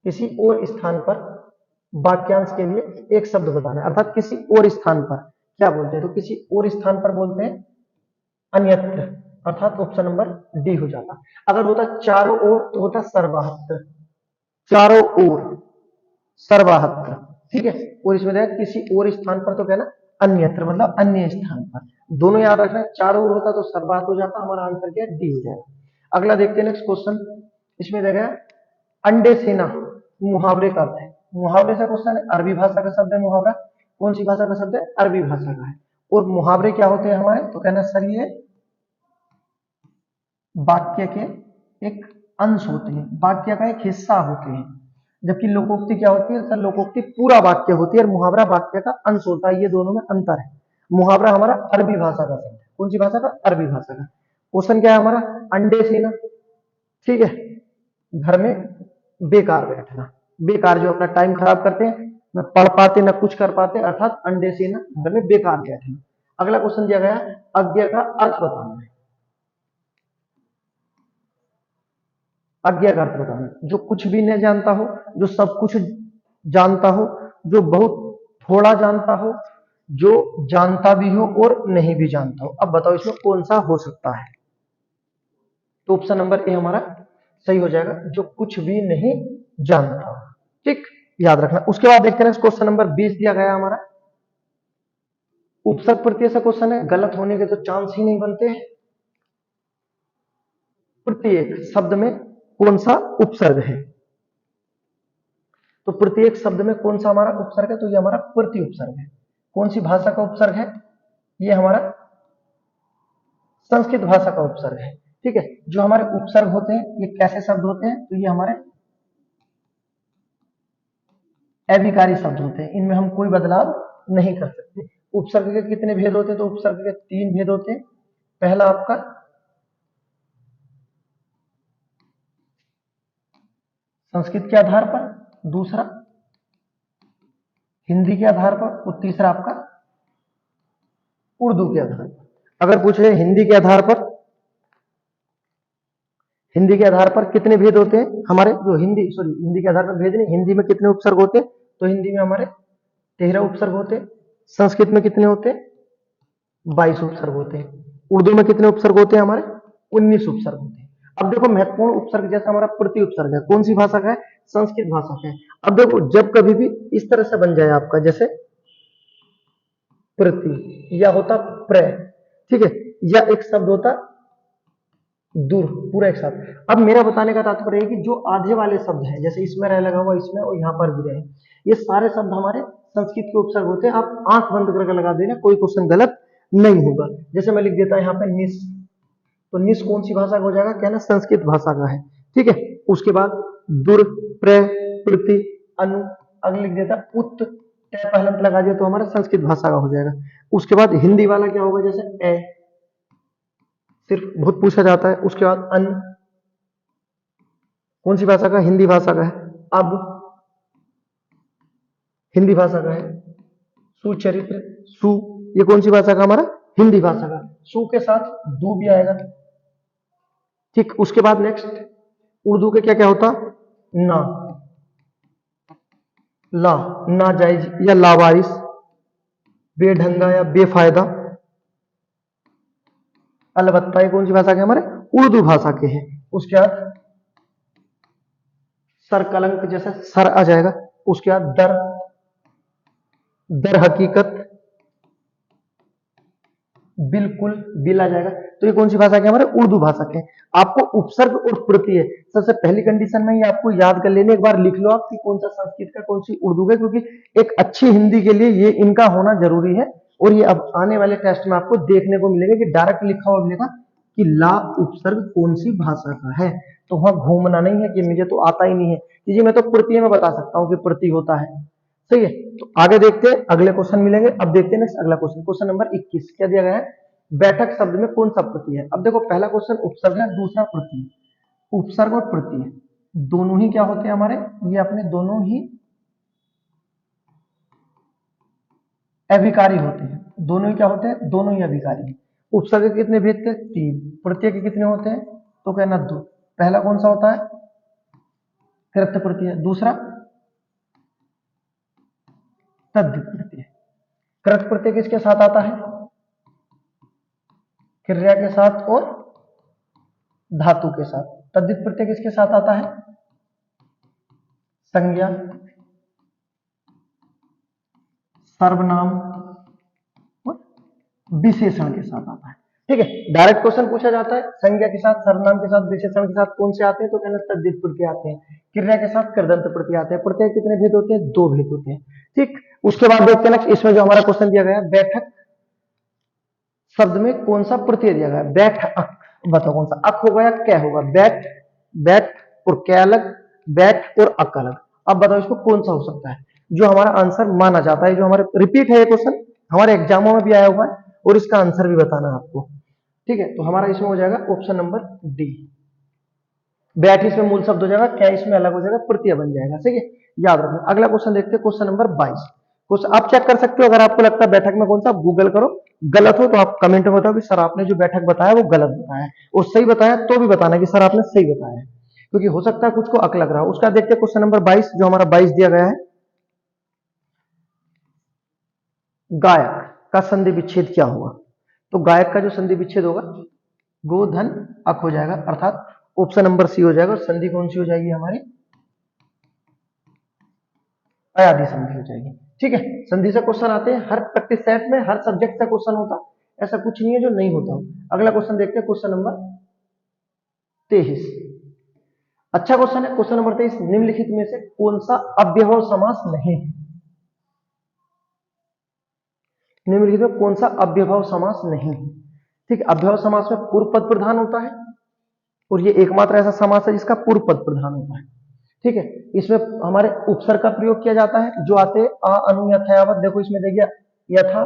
किसी और स्थान पर वाक्यांश के लिए एक शब्द बताना है, अर्थात किसी और स्थान पर क्या बोलते हैं? तो किसी और स्थान पर बोलते हैं अन्यत्र, अर्थात ऑप्शन नंबर डी हो जाता। अगर होता चारों ओर तो होता सर्वाहत्र, चारों ओर सर्वाहत्र, ठीक है। और इसमें किसी और स्थान पर तो क्या ना अन्यत्र मतलब अन्य स्थान पर। दोनों याद रखना, चारों ओर होता तो सर्वात हो जाता, हमारा आंसर क्या है, डी हो जाएगा। अगला देखते हैं नेक्स्ट क्वेश्चन। इसमें देखा अंडे सेना मुहावरे का अर्थ है। मुहावरे का क्वेश्चन है, अरबी भाषा का शब्द है मुहावरा। कौन सी भाषा का शब्द है, अरबी भाषा का है। और मुहावरे क्या होते हैं हमारे, तो कहना सर ये वाक्य के एक अंश होते हैं, वाक्य का एक हिस्सा होते हैं। जबकि लोकोक्ति क्या होती है सर, लोकोक्ति पूरा वाक्य होती है और मुहावरा वाक्य का अंश होता है। ये दोनों में अंतर है। मुहावरा हमारा अरबी भाषा का शब्द है। कौन सी भाषा का, अरबी भाषा का। क्वेश्चन क्या है हमारा, अंडे सेना, ठीक है, घर में बेकार बैठना, बेकार जो अपना टाइम खराब करते हैं, न पढ़ पाते न कुछ कर पाते, अर्थात अंडे सेना, घर में बेकार बैठना। अगला क्वेश्चन दिया गया है, अज्ञा का अर्थ बताना है। अज्ञा का अर्थ बताना, जो कुछ भी नहीं जानता हो, जो सब कुछ जानता हो, जो बहुत थोड़ा जानता हो, जो जानता भी हो और नहीं भी जानता हो। अब बताओ इसमें कौन सा हो सकता है। तो ऑप्शन नंबर ए हमारा सही हो जाएगा, जो कुछ भी नहीं जानता। ठीक, याद रखना। उसके बाद देखते हैं क्वेश्चन नंबर 20 दिया गया हमारा, उपसर्ग प्रत्यय से क्वेश्चन है, गलत होने के तो चांस ही नहीं बनते। प्रत्येक शब्द में कौन सा उपसर्ग है, तो प्रत्येक शब्द में कौन सा हमारा उपसर्ग है, तो ये हमारा प्रति उपसर्ग है। कौन सी भाषा का उपसर्ग है, ये हमारा संस्कृत भाषा का उपसर्ग है। ठीक है, जो हमारे उपसर्ग होते हैं ये कैसे शब्द होते हैं, तो ये हमारे अभिकारी शब्द होते हैं, इनमें हम कोई बदलाव नहीं कर सकते। उपसर्ग के कितने भेद होते हैं, तो उपसर्ग के 3 भेद होते हैं। पहला आपका संस्कृत के आधार पर, दूसरा हिंदी के आधार पर और तीसरा आपका उर्दू के आधार पर। अगर पूछे हिंदी के आधार पर, हिंदी के आधार पर कितने भेद होते हैं हमारे, जो हिंदी के आधार पर भेद नहीं, हिंदी में कितने उपसर्ग होते हैं, तो हिंदी में हमारे 13 उपसर्ग होते हैं। संस्कृत में कितने होते हैं, 22 उपसर्ग होते हैं। उर्दू में कितने उपसर्ग होते हैं हमारे, 19 उपसर्ग होते हैं। अब देखो महत्वपूर्ण उपसर्ग जैसा हमारा प्रति उपसर्ग है, कौन सी भाषा का है, संस्कृत भाषा का है। अब देखो जब कभी भी इस तरह से बन जाए आपका, जैसे प्रति या होता प्र, ठीक है, या एक शब्द होता दूर, पूरा एक साथ। अब मेरा बताने का तात्पर्य है कि जो आधे वाले शब्द हैं, जैसे इसमें रह लगा हुआ, इसमें और यहाँ पर भी रहे, ये सारे शब्द हमारे संस्कृत के उपसर्ग होते हैं। आप आंख बंद करके लगा देना, कोई क्वेश्चन गलत नहीं होगा। जैसे मैं लिख देता यहाँ पे निस, तो निस कौन सी भाषा का हो जाएगा, कहना संस्कृत भाषा का है। ठीक है, उसके बाद दुर, प्र, प्रति, अनु, अगले लिख देता उत, पहले लगा दिया तो हमारा संस्कृत भाषा का हो जाएगा। उसके बाद हिंदी वाला क्या होगा, जैसे ए, सिर्फ बहुत पूछा जाता है। उसके बाद अन, कौन सी भाषा का, हिंदी भाषा का है। अब हिंदी भाषा का है। सुचरित्र, सु, ये कौन सी भाषा का हमारा, हिंदी भाषा का। सु के साथ दू भी आएगा। ठीक, उसके बाद नेक्स्ट उर्दू के क्या क्या होता, ना, ला, नाजायज या लावारिस, बेढंगा या बेफायदा, अलबत्ता, ये कौन सी भाषा के हमारे, उर्दू भाषा के हैं। उसके बाद सर कलंक, जैसे सर आ जाएगा। उसके बाद दर, दर हकीकत, बिल्कुल, बिल आ जाएगा। तो ये कौन सी भाषा के हमारे, उर्दू भाषा के। आपको उपसर्ग और प्रत्यय सबसे पहली कंडीशन में ही आपको याद कर लेने, एक बार लिख लो आप कि कौन सा संस्कृत का, कौन सी उर्दू का, क्योंकि एक अच्छी हिंदी के लिए ये इनका होना जरूरी है। और ये अब आने वाले टेस्ट में आपको देखने को मिलेगा कि डायरेक्ट लिखा हुआ मिलेगा कि ला उपसर्ग कौन सी भाषा का है। तो वहां घूमना नहीं है कि मुझे तो आता ही नहीं है, जी मैं तो प्रत्यय में बता सकता हूँ कि प्रति होता है। सही है, तो आगे देखते हैं, अगले क्वेश्चन मिलेंगे। अब देखते हैं नेक्स्ट अगला क्वेश्चन, क्वेश्चन नंबर 21 क्या दिया गया है, बैठक शब्द में कौन सा प्रत्यय है। अब देखो पहला क्वेश्चन उपसर्ग है, दूसरा प्रत्यय। उपसर्ग और प्रत्यय दोनों ही क्या होते हैं हमारे, ये अपने दोनों ही अभिकारी होते हैं। दोनों ही क्या होते हैं, दोनों ही अभिकारी हैं। उपसर्ग के कितने भेद थे, 3। प्रत्यय के कितने होते हैं, तो कहना 2। पहला कौन सा होता है, कृत्य प्रत्यय, दूसरा तद्धित प्रत्यय। कृत प्रत्यय किसके साथ आता है, क्रिया के साथ और धातु के साथ। तद्धित प्रत्यय किसके साथ आता है, संज्ञा, सर्वनाम विशेषण के साथ आता है। ठीक है, डायरेक्ट क्वेश्चन पूछा जाता है संज्ञा के साथ, सर्वनाम के साथ, विशेषण के साथ कौन से आते हैं, तो कहना तद्धित प्रत्यय आते हैं। क्रिया के साथ कृदंत प्रत्यय आते हैं। प्रत्यय कितने भेद होते हैं, 2 भेद होते हैं। ठीक, उसके बाद देखते हैं नेक्स्ट, इसमें जो हमारा क्वेश्चन दिया गया है, बैठक शब्द में कौन सा प्रत्यय दिया गया है, बैठ अक, बताओ कौन सा, अक होगा या क्या होगा, बैठ, बैठ और क्या अलग, बैठ और अक अलग। अब बताओ इसको कौन सा हो सकता है, जो हमारा आंसर माना जाता है, जो हमारे रिपीट है ये क्वेश्चन, हमारे एग्जामों में भी आया हुआ है और इसका आंसर भी बताना है आपको। ठीक है, तो हमारा इसमें हो जाएगा ऑप्शन नंबर डी, बैठ इसमें मूल शब्द हो जाएगा, क्या इसमें अलग हो जाएगा, प्रत्यय बन जाएगा। ठीक है, याद रखना। अगला क्वेश्चन देखते हैं, क्वेश्चन नंबर 22। क्वेश्चन आप चेक कर सकते हो, अगर आपको लगता है बैठक में कौन सा, गूगल करो, गलत हो तो आप कमेंट में बताओ कि सर आपने जो बैठक बताया वो गलत बताया है, और सही बताया तो भी बताना कि सर आपने सही बताया है, क्योंकि हो सकता है कुछ को अक लग रहा हो। उसका देखते हैं क्वेश्चन नंबर 22, जो हमारा 22 दिया गया है, गायक का संधि विच्छेद क्या होगा, तो गायक का जो संधि विच्छेद होगा गोधन अक हो जाएगा, अर्थात ऑप्शन नंबर सी हो जाएगा। और संधि कौन सी हो जाएगी हमारी, अयादि संधि हो जाएगी। ठीक है, संधि से क्वेश्चन आते हैं हर प्रैक्टिस सेट में, हर सब्जेक्ट से क्वेश्चन होता है, ऐसा कुछ नहीं है जो नहीं होता। अगला क्वेश्चन देखते हैं, क्वेश्चन नंबर 23। अच्छा क्वेश्चन है, क्वेश्चन नंबर 23, निम्नलिखित में से कौन सा अव्ययभाव समास नहीं है, निम्नलिखित में कौन सा अव्ययभाव समास नहीं है। ठीक है, अव्ययभाव समास में पूर्व पद प्रधान होता है, और ये एकमात्र ऐसा समास है जिसका पूर्व पद प्रधान होता है। ठीक है, इसमें हमारे उपसर्ग का प्रयोग किया जाता है, जो आते हैं आ अनु यथावत, देखो इसमें देखिए यथा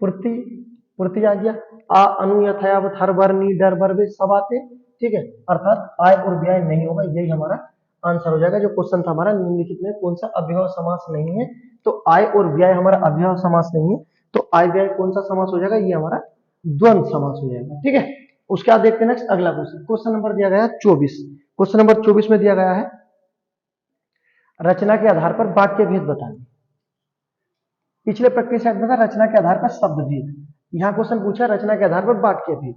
पूर्ति, पूर्ति आ गया, आ अनु यथावत, हर बार नी डर बर भी सब आते। ठीक है, अर्थात आय और व्यय नहीं होगा, यही हमारा आंसर हो जाएगा। जो क्वेश्चन था हमारा, निम्नलिखित में कौन सा अव्ययभाव समास नहीं है, तो आय और व्यय हमारा अव्ययभाव समास नहीं है, तो आय व्यय कौन सा समास हो जाएगा, ये हमारा द्वंद्व समास हो जाएगा। ठीक है, उसके बाद देखते हैं नेक्स्ट अगला क्वेश्चन, क्वेश्चन नंबर दिया गया है 24। क्वेश्चन नंबर 24 में दिया गया है, रचना के आधार पर वाक्य भेद बताने। पिछले प्रक्रिया सेट में था रचना के आधार पर शब्द भेद, यहाँ क्वेश्चन पूछा रचना के आधार पर वाक्य भेद।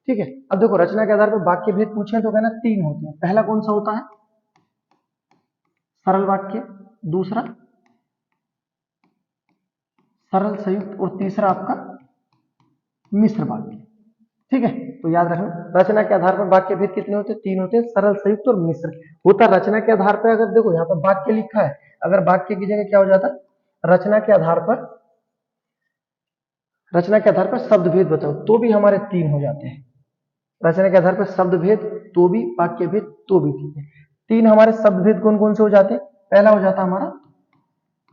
ठीक है, अब देखो रचना के आधार पर वाक्य भेद पूछे तो कहना 3 होते हैं। पहला कौन सा होता है, सरल वाक्य, दूसरा सरल संयुक्त, और तीसरा आपका मिश्र वाक्य। ठीक है, तो याद रखना रचना के आधार पर वाक्य भेद कितने होते हैं, 3 होते हैं, सरल संयुक्त और मिश्र। होता रचना के आधार पर, अगर देखो यहाँ पर वाक्य लिखा है, अगर वाक्य की जगह क्या हो जाता है, रचना के आधार पर, रचना के आधार पर शब्द भेद बताओ, तो भी हमारे 3 हो जाते हैं। रचना के आधार पर शब्द भेद तो भी, वाक्य भेद तो भी, ठीक है। 3 हमारे शब्द भेद कौन कौन से हो जाते हैं, पहला हो जाता हमारा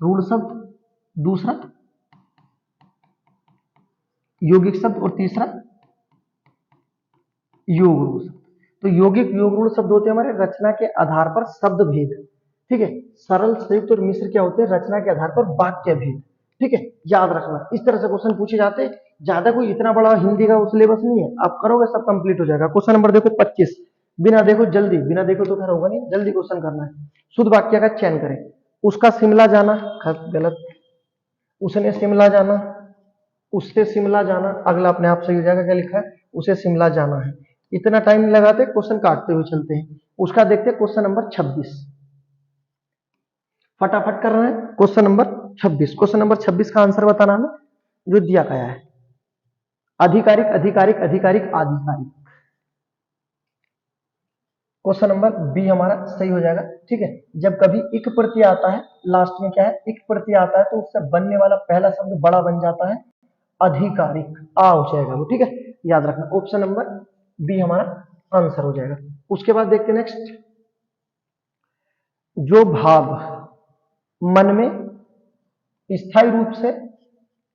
रूढ़ शब्द, दूसरा यौगिक शब्द, और तीसरा योग रूढ़ शब्द। तो यौगिक योग रूढ़ शब्द होते हैं हमारे रचना के आधार पर शब्द भेद। ठीक है, सरल संयुक्त और मिश्र क्या होते हैं, रचना के आधार पर वाक्य भेद। ठीक है, याद रखना इस तरह से क्वेश्चन पूछे जाते हैं। ज्यादा कोई इतना बड़ा हिंदी का सिलेबस नहीं है, आप करोगे सब कंप्लीट हो जाएगा। क्वेश्चन नंबर देखो 25, बिना देखो जल्दी, बिना देखो तो खैर होगा नहीं, जल्दी क्वेश्चन करना है। शुद्ध वाक्य का चयन करें, उसका शिमला जाना, गलत, उसने शिमला जाना, उससे शिमला जाना, अगला अपने आप सही हो जाएगा। क्या लिखा है, उसे शिमला जाना है। इतना टाइम नहीं लगाते, क्वेश्चन काटते हुए चलते हैं। उसका देखते हैं क्वेश्चन नंबर 26, फटाफट कर रहे हैं। क्वेश्चन नंबर 26, क्वेश्चन नंबर 26 का आंसर बताना है जो दिया गया है, आधिकारिक आधिकारिक आधिकारिक आधिकारिक। क्वेश्चन नंबर बी हमारा सही हो जाएगा। ठीक है, जब कभी इक प्रत्यय आता है, लास्ट में क्या है, इक प्रत्यय आता है, तो उससे बनने वाला पहला शब्द बड़ा बन जाता है, आधिकारिक, आ हो जाएगा वो। ठीक है, याद रखना ऑप्शन नंबर बी हमारा आंसर हो जाएगा। उसके बाद देखते हैं नेक्स्ट, जो भाव मन में स्थायी रूप से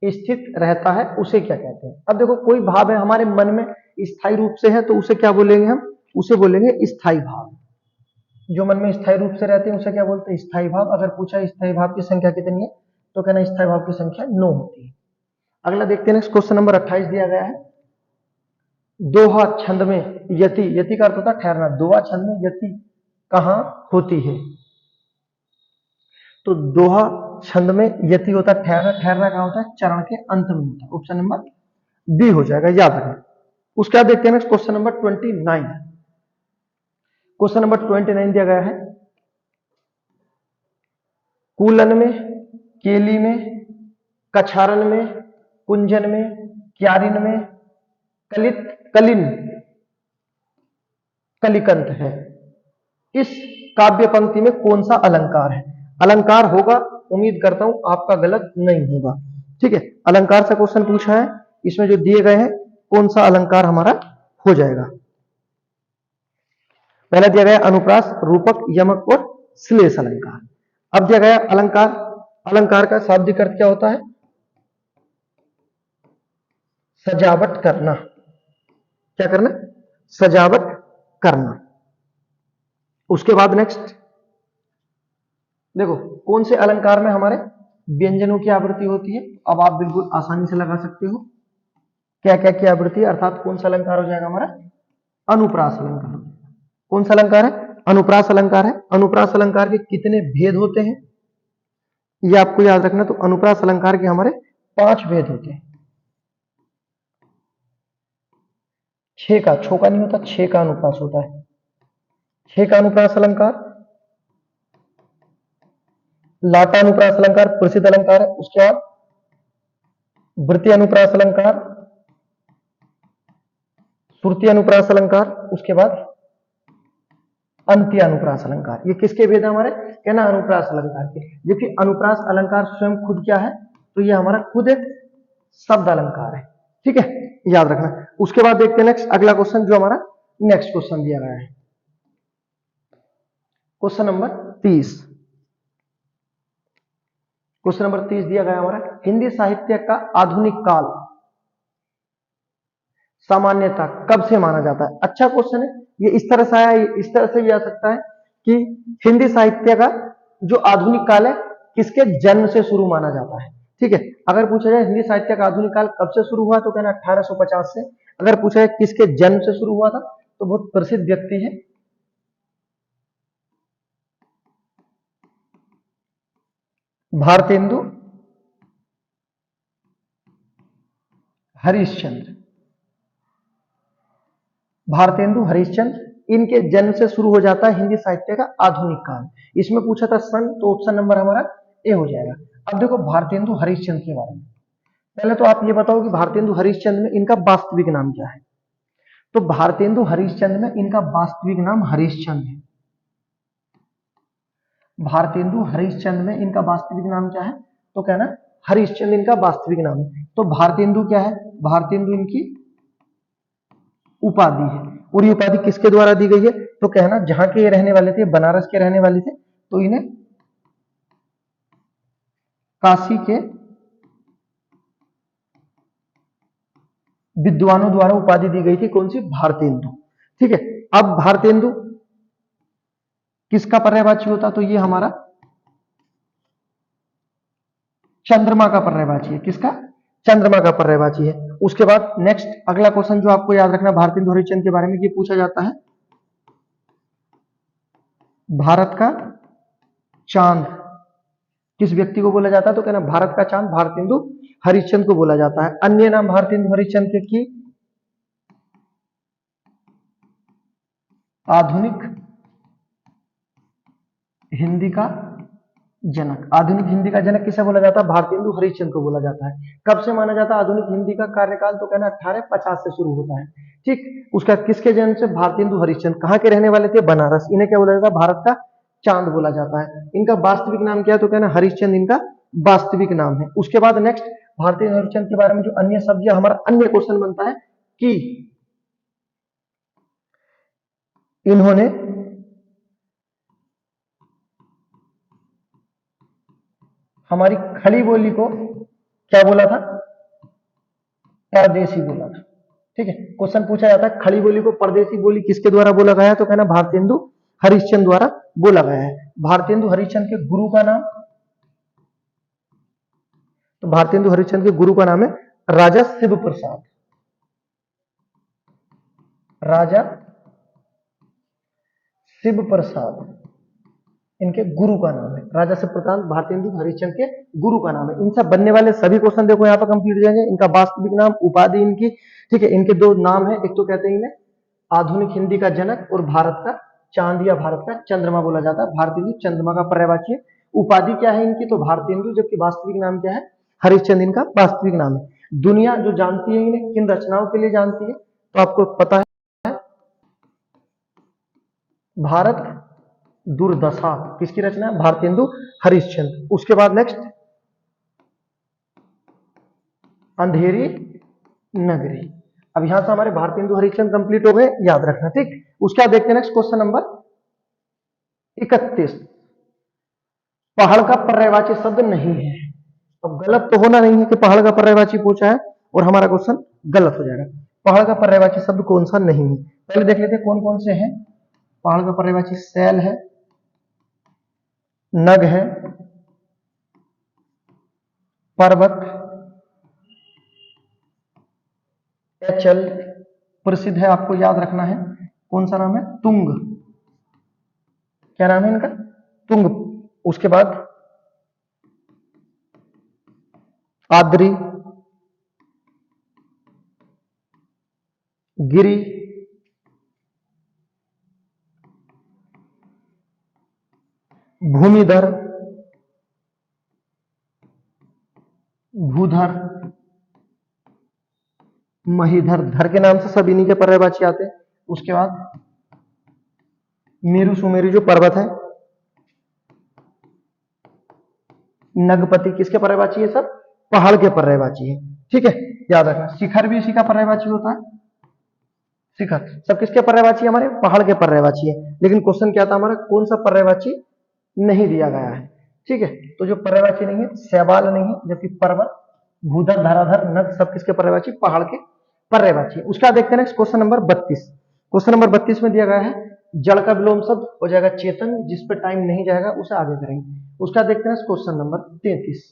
स्थित रहता है उसे क्या कहते हैं। अब देखो कोई भाव है हमारे मन में स्थायी रूप से है, तो उसे क्या बोलेंगे हम, उसे बोलेंगे स्थायी भाव। जो मन में स्थायी रूप से रहते हैं उसे क्या बोलते हैं, स्थायी भाव। अगर पूछा स्थायी भाव की संख्या कितनी है, तो कहना स्थायी भाव की संख्या 9 होती है। अगला देखते हैं नेक्स्ट, क्वेश्चन नंबर 28 दिया गया है, दोहा छंद में यति, यति का अर्थ होता है ठहरना, दोहा छंद में यति कहां होती है, तो दोहा छंद में यति होता है ठहरना, ठहरना कहां होता है, चरण के अंत में होता है। ऑप्शन नंबर बी हो जाएगा, याद रखना। उसके बाद देखते हैं next question number 29, question number 29 दिया गया है, कूलन में, केली में, कछारन में, कुंजन में क्यारिन में कलित कलिन कलिकंत है। इस काव्य पंक्ति में कौन सा अलंकार है? अलंकार होगा, उम्मीद करता हूं आपका गलत नहीं होगा। ठीक है, अलंकार से क्वेश्चन पूछा है, इसमें जो दिए गए हैं कौन सा अलंकार हमारा हो जाएगा? पहला दिया गया अनुप्रास, रूपक, यमक और श्लेष अलंकार। अब दिया गया अलंकार। अलंकार का शाब्दिक अर्थ क्या होता है? सजावट करना। क्या करना? सजावट करना। उसके बाद नेक्स्ट देखो, कौन से अलंकार में हमारे व्यंजनों की आवृत्ति होती है? अब आप बिल्कुल आसानी से लगा सकते हो क्या क्या की आवृत्ति है, अर्थात कौन सा अलंकार हो जाएगा हमारा? अनुप्रास अलंकार। कौन सा अलंकार है? अनुप्रास अलंकार है। अनुप्रास अलंकार के कितने भेद होते हैं ये आपको याद रखना। तो अनुप्रास अलंकार के हमारे 5 भेद होते हैं। 6 का, छो का नहीं होता, 6 का अनुप्रास होता है। 6 का अनुप्रास अलंकार, लाटा अनुप्रास अलंकार प्रसिद्ध अलंकार है। उसके बाद वृत्ति अनुप्रास अलंकार, श्रुति अनुप्रास अलंकार, उसके बाद अंत्य अनुप्रास अलंकार। ये किसके भेद है हमारे? कहना अनुप्रास अलंकार के। जबकि अनुप्रास अलंकार स्वयं खुद क्या है? तो ये हमारा खुद एक शब्द अलंकार है। ठीक है, याद रखना। उसके बाद देखते हैं नेक्स्ट अगला क्वेश्चन, जो हमारा नेक्स्ट क्वेश्चन दिया गया है, क्वेश्चन नंबर 30। क्वेश्चन नंबर 30 दिया गया हमारा, हिंदी साहित्य का आधुनिक काल सामान्यता कब से माना जाता है? अच्छा क्वेश्चन है ये। इस तरह से आया, इस तरह से भी आ सकता है कि हिंदी साहित्य का जो आधुनिक काल है किसके जन्म से शुरू माना जाता है। ठीक है, अगर पूछा जाए हिंदी साहित्य का आधुनिक काल कब से शुरू हुआ तो कहना 1850 से। अगर पूछा जाए किसके जन्म से शुरू हुआ था तो बहुत प्रसिद्ध व्यक्ति है भारतेंदु हरिश्चंद्र। भारतेंदु हरिश्चंद्र, इनके जन्म से शुरू हो जाता है हिंदी साहित्य का आधुनिक काल। इसमें पूछा था सन, तो ऑप्शन नंबर हमारा ए हो जाएगा। अब देखो भारतेंदु हरिश्चंद्र के बारे में, पहले तो आप ये बताओ कि भारतेंदु हरिश्चंद्र में इनका वास्तविक नाम क्या है? तो भारतेंदु हरिश्चंद्र में इनका वास्तविक नाम हरिश्चंद्र है। भारतेंदु हरिश्चंद्र में इनका वास्तविक नाम क्या है? तो कहना हरिश्चंद्र इनका वास्तविक नाम है। तो भारतेंदु क्या है? भारतेंदु इनकी उपाधि है। और ये उपाधि किसके द्वारा दी गई है? तो कहना जहां के ये रहने वाले थे, बनारस के रहने वाले थे, तो इन्हें काशी के विद्वानों द्वारा उपाधि दी गई थी। कौन सी? भारतेंदु। ठीक है, अब भारतेंदु किसका पर्यायवाची होता? तो ये हमारा चंद्रमा का पर्यायवाची है। किसका? चंद्रमा का पर्यायवाची है। उसके बाद नेक्स्ट अगला क्वेश्चन जो आपको याद रखना भारतेंदु हरिश्चंद्र के बारे में, ये पूछा जाता है भारत का चांद किस व्यक्ति को बोला जाता है? तो कहना भारत का चांद भारतेंदु हरिश्चंद्र को बोला जाता है। अन्य नाम भारतेंदु हरिश्चंद्र के की आधुनिक हिंदी का जनक। आधुनिक हिंदी का जनक किसे बोला जाता है? भारतेंदु हरिश्चंद्र को बोला जाता है। कब से माना जाता है आधुनिक हिंदी का कार्यकाल? तो कहना 1850 से शुरू होता है। ठीक, उसका किसके जन्म से? भारतेंदु हरिश्चंद्र। कहां के रहने वाले थे? बनारस। इन्हें क्या बोला जाता है? भारत का चांद बोला जाता है। इनका वास्तविक नाम क्या है? तो कहना हरिश्चंद्र इनका वास्तविक नाम है। उसके बाद नेक्स्ट भारतेंदु हरिश्चंद्र के बारे में जो अन्य शब्द, हमारा अन्य क्वेश्चन बनता है कि इन्होंने हमारी खड़ी बोली को क्या बोला था? परदेसी बोला था। ठीक है, क्वेश्चन पूछा जाता है खड़ी बोली को परदेसी बोली किसके द्वारा बोला गया है? तो कहना भारतेंदु हरिश्चंद्र द्वारा बोला गया है। भारतेंदु हरिश्चंद्र के गुरु का नाम? तो भारतेंदु हरिश्चंद्र के गुरु का नाम है राजा शिव प्रसाद। राजा शिव प्रसाद इनके गुरु का नाम है। राजा शिव प्रसाद भारतेंदु हरिश्चंद्र के गुरु का नाम है। इनसे बनने वाले सभी क्वेश्चन देखो यहाँ पर कंप्लीट हो जाएंगे। इनका वास्तविक नाम, उपाधि इनकी, ठीक है, इनके 2 नाम है। एक तो कहते हैं इन्हें आधुनिक हिंदी का जनक और भारत का चांद या भारत का चंद्रमा बोला जाता है। भारतेंदु चंद्रमा का पर्यायवाची है। उपाधि क्या है इनकी? तो भारतेंदु, जबकि वास्तविक नाम क्या है? हरिश्चंद्र इनका वास्तविक नाम है। दुनिया जो जानती है इन्हें किन रचनाओं के लिए जानती है, तो आपको पता है भारत दुर्दशा किसकी रचना है, भारतेंदु हरिश्चंद्र। उसके बाद नेक्स्ट अंधेरी नगरी। अब यहां से हमारे भारतेंदु हरिश्चंद्र कंप्लीट हो गए, याद रखना, ठीक। उसके बाद देखते हैं नेक्स्ट क्वेश्चन नंबर 31। पहाड़ का पर्यायवाची शब्द नहीं है। अब गलत तो होना नहीं है कि पहाड़ का पर्यायवाची पूछा है और हमारा क्वेश्चन गलत हो जाएगा। पहाड़ का पर्यायवाची शब्द कौन सा नहीं है, पहले देख लेते हैं कौन कौन से हैं। पहाड़ का पर्यायवाची शैल है, नग है, पर्वत, एचल, प्रसिद्ध है, आपको याद रखना है कौन सा नाम है, तुंग। क्या नाम है इनका, तुंग। उसके बाद आद्री, गिरी, भूमिधर, भूधर, महीधर। धर के नाम से सब इन्हीं के पर्यायवाची आते हैं। उसके बाद मेरु सुमेरु जो पर्वत है, नगपति किसके पर्यायवाची है, सब पहाड़ के पर्यायवाची है, ठीक है, याद रखना। शिखर भी इसी का पर्यायवाची होता है, शिखर सब किसके पर्यायवाची है, हमारे पहाड़ के पर्यायवाची है। लेकिन क्वेश्चन क्या था हमारा, कौन सा पर्यायवाची नहीं दिया गया है, ठीक है। तो जो पर्यायवाची नहीं है, शैवाल नहीं है, जबकि पर्वत, भूधर, धराधर, नग सब किसके पर्यायवाची, पहाड़ के पर्यायवाची। उसका देखते हैं क्वेश्चन नंबर 32। क्वेश्चन नंबर 32 में दिया गया है जड़ का विलोम शब्द हो जाएगा चेतन, जिस पे टाइम नहीं जाएगा उसे आगे करेंगे। उसका देखते हैं क्वेश्चन नंबर 33।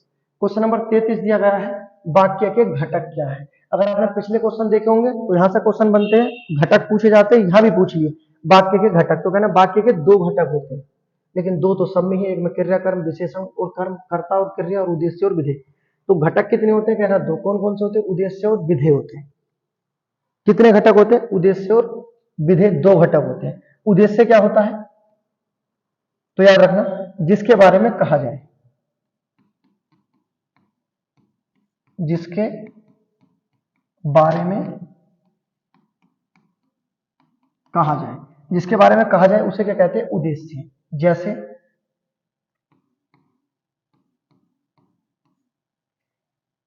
क्वेश्चन नंबर 33 दिया गया है वाक्य के घटक क्या है। अगर आपने पिछले क्वेश्चन देखे होंगे तो यहाँ से क्वेश्चन बनते हैं, घटक पूछे जाते हैं, यहाँ भी पूछिए वाक्य के घटक। तो कहना वाक्य के दो घटक होते हैं, लेकिन दो तो सब में ही, एक में क्रिया कर्म विशेषण और कर्म, कर्ता और क्रिया और उद्देश्य और विधेय। तो घटक कितने होते हैं, कहना दो। कौन कौन से होते हैं, उद्देश्य और विधेय होते हैं। कितने घटक होते हैं, उद्देश्य और विधेय दो घटक होते हैं। उद्देश्य क्या होता है, तो याद रखना जिसके बारे में कहा जाए, जिसके बारे में कहा जाए, जिसके बारे में कहा जाए उसे क्या कहते हैं, उद्देश्य। जैसे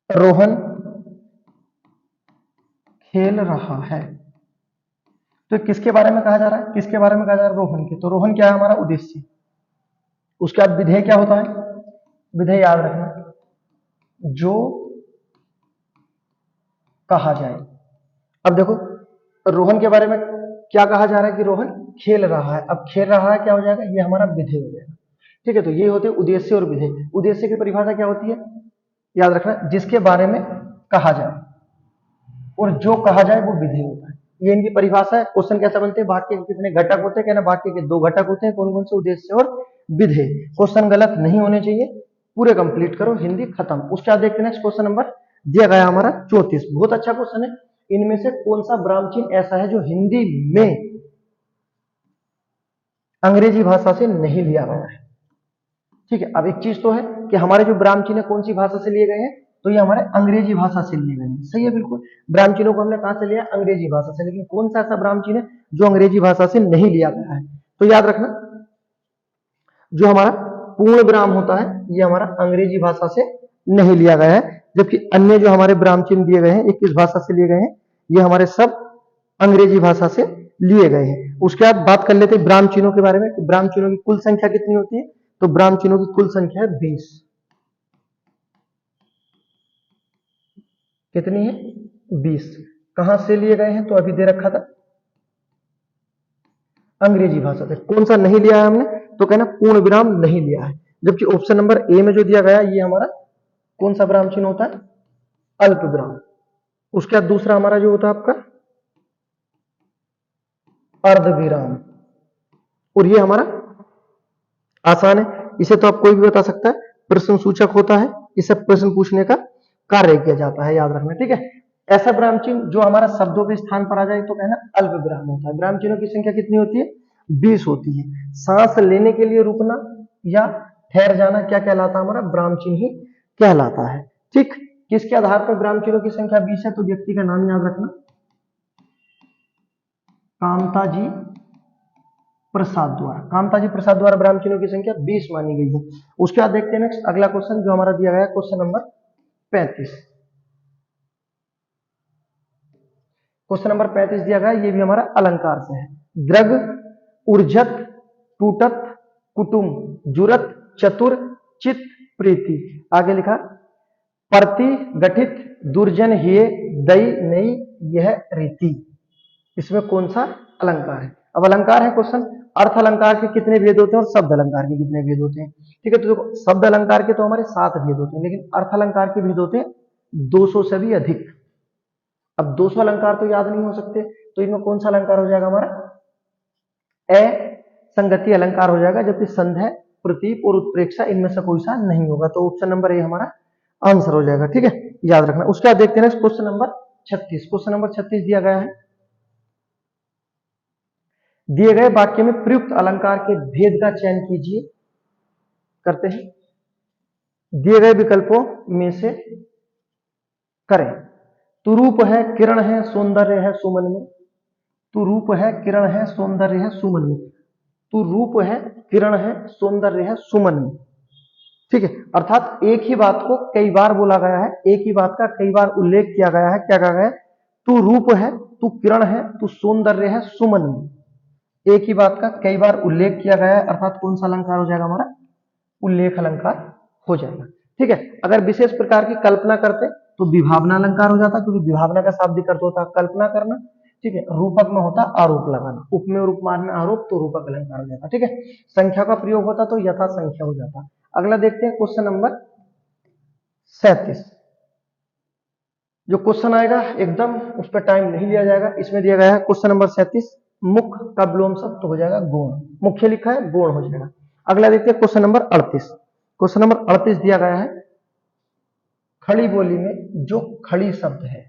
रोहन खेल रहा है, तो किसके बारे में कहा जा रहा है, किसके बारे में कहा जा रहा है, रोहन के। तो रोहन क्या है, हमारा उद्देश्य। उसके बाद विधेय क्या होता है, विधेय याद रखना जो कहा जाए। अब देखो रोहन के बारे में क्या कहा जा रहा है कि रोहन खेल रहा है। अब खेल रहा है क्या हो जाएगा, ये हमारा विधेय हो जाएगा, ठीक है। तो ये होते हैं उद्देश्य और विधेय। उद्देश्य की परिभाषा क्या होती है, याद रखना जिसके बारे में कहा जाए, और जो कहा जाए वो विधेय होता है। ये इनकी परिभाषा है। क्वेश्चन कैसा बनते हैं, वाक्य के कितने घटक होते हैं, कहना वाक्य के दो घटक होते हैं। कौन कौन से, उद्देश्य और विधेय। क्वेश्चन गलत नहीं होने चाहिए, पूरे कंप्लीट करो, हिंदी खत्म। उसके बाद देखते हैं नेक्स्ट क्वेश्चन नंबर दिया गया हमारा 34। बहुत अच्छा क्वेश्चन है। इनमें से कौन सा ब्राह्म चिन्ह ऐसा है जो हिंदी में अंग्रेजी भाषा से नहीं लिया गया है, ठीक है। अब एक चीज तो है कि हमारे जो ब्राह्म चिन्ह कौन सी भाषा से लिए गए हैं, तो ये हमारे अंग्रेजी भाषा से लिए गए हैं, सही है बिल्कुल। ब्राह्म चिन्हों को हमने कहां से लिया, अंग्रेजी भाषा से। लेकिन कौन सा ऐसा ब्राह्म चिन्ह है जो अंग्रेजी भाषा से नहीं लिया गया है, तो याद रखना जो हमारा पूर्ण विराम होता है ये हमारा अंग्रेजी भाषा से नहीं लिया गया है। जबकि अन्य जो हमारे विराम चिन्ह दिए गए हैं ये किस भाषा से लिए गए हैं, ये हमारे सब अंग्रेजी भाषा से लिए गए हैं। उसके बाद बात कर लेते हैं विराम चिन्हों के बारे में कि विराम चिन्हों की कुल संख्या कितनी होती है। तो विराम चिन्हों की कुल संख्या है 20। कितनी है, 20। कहां से लिए गए हैं, तो अभी दे रखा था अंग्रेजी भाषा से। कौन सा नहीं लिया है हमने, तो कहना पूर्ण विराम नहीं लिया है। जबकि ऑप्शन नंबर ए में जो दिया गया ये हमारा कौन सा विराम चिन्ह होता है, अल्प विराम। उसके बाद दूसरा हमारा जो होता है आपका अर्ध विराम, और ये हमारा आसान है, इसे तो आप कोई भी बता सकता है, प्रश्न सूचक होता है, इसे प्रश्न पूछने का कार्य किया जाता है, याद रखना, ठीक है। ऐसा विराम चिन्ह जो हमारा शब्दों के स्थान पर आ जाए तो कहना अल्प विराम होता है। विराम चिन्हों की संख्या कितनी होती है, 20 होती है। सांस लेने के लिए रुकना या ठहर जाना क्या कहलाता है, हमारा विराम चिन्ह ही कहलाता है, ठीक। किसके आधार पर ग्राम चिन्हों की संख्या 20 है? तो व्यक्ति का नाम याद रखना, कामताजी प्रसाद द्वारा ग्राम चिन्हों की संख्या 20 मानी गई है। उसके बाद देखते हैं नेक्स्ट अगला क्वेश्चन जो हमारा दिया गया है, क्वेश्चन नंबर 35। क्वेश्चन नंबर 35 दिया गया है, ये भी हमारा अलंकार से है। द्रग, ऊर्जत, टूटत, कुटुम, जुरत, चतुर, चित, प्रीति। आगे लिखा प्रति गठित दुर्जन हिये दई नहीं यह रीति। इसमें कौन सा अलंकार है? अब अलंकार है क्वेश्चन, अर्थ अलंकार के कितने भेद होते हैं और शब्द अलंकार के कितने भेद होते हैं? ठीक है, तो देखो शब्द अलंकार के तो हमारे 7 भेद होते हैं, लेकिन अर्थ अलंकार के भेद होते हैं 200 से भी अधिक। अब 200 अलंकार तो याद नहीं हो सकते, तो इनमें कौन सा अलंकार हो जाएगा हमारा? संगति अलंकार हो जाएगा, जबकि संध्या, प्रतीप और उत्प्रेक्षा इनमें से कोई सा नहीं होगा। तो ऑप्शन नंबर ए हमारा आंसर हो जाएगा। ठीक है, याद रखना। उसके बाद देखते हैं क्वेश्चन नंबर 36। क्वेश्चन नंबर 36 दिया गया है, दिए गए वाक्य में प्रयुक्त अलंकार के भेद का चयन कीजिए। करते हैं, दिए गए विकल्पों में से करें। तू रूप है, किरण है, सौंदर्य है सुमन में। तू रूप है, किरण है, सौंदर्य है सुमन में। तू रूप है, किरण है, सौंदर्य है सुमन में। ठीक है, अर्थात एक ही बात को कई बार बोला गया है, एक ही बात का कई बार उल्लेख किया गया है। क्या कहा गया है? तू रूप है, तू किरण है, तू सौंदर्य है सुमन में। एक ही बात का कई बार उल्लेख किया गया है, अर्थात कौन सा अलंकार हो जाएगा हमारा? उल्लेख अलंकार हो जाएगा। ठीक है, अगर विशेष प्रकार की कल्पना करते तो विभावना अलंकार हो जाता, क्योंकि विभावना का शाब्दिक अर्थ होता कल्पना करना। ठीक है, रूपक में होता आरोप लगाना, उपमेय और उपमान में आरोप, तो रूपक अलंकार हो जाता। ठीक है, संख्या का प्रयोग होता तो यथा संख्या हो जाता। अगला देखते हैं क्वेश्चन नंबर 37। जो क्वेश्चन आएगा एकदम उस पर टाइम नहीं लिया जाएगा। इसमें दिया गया है क्वेश्चन नंबर 37, मुख का विलोम शब्द तो हो जाएगा गुण। मुख्य लिखा है, गुण हो जाएगा। अगला देखते हैं क्वेश्चन नंबर 38। क्वेश्चन नंबर 38 दिया गया है, खड़ी बोली में जो खड़ी शब्द है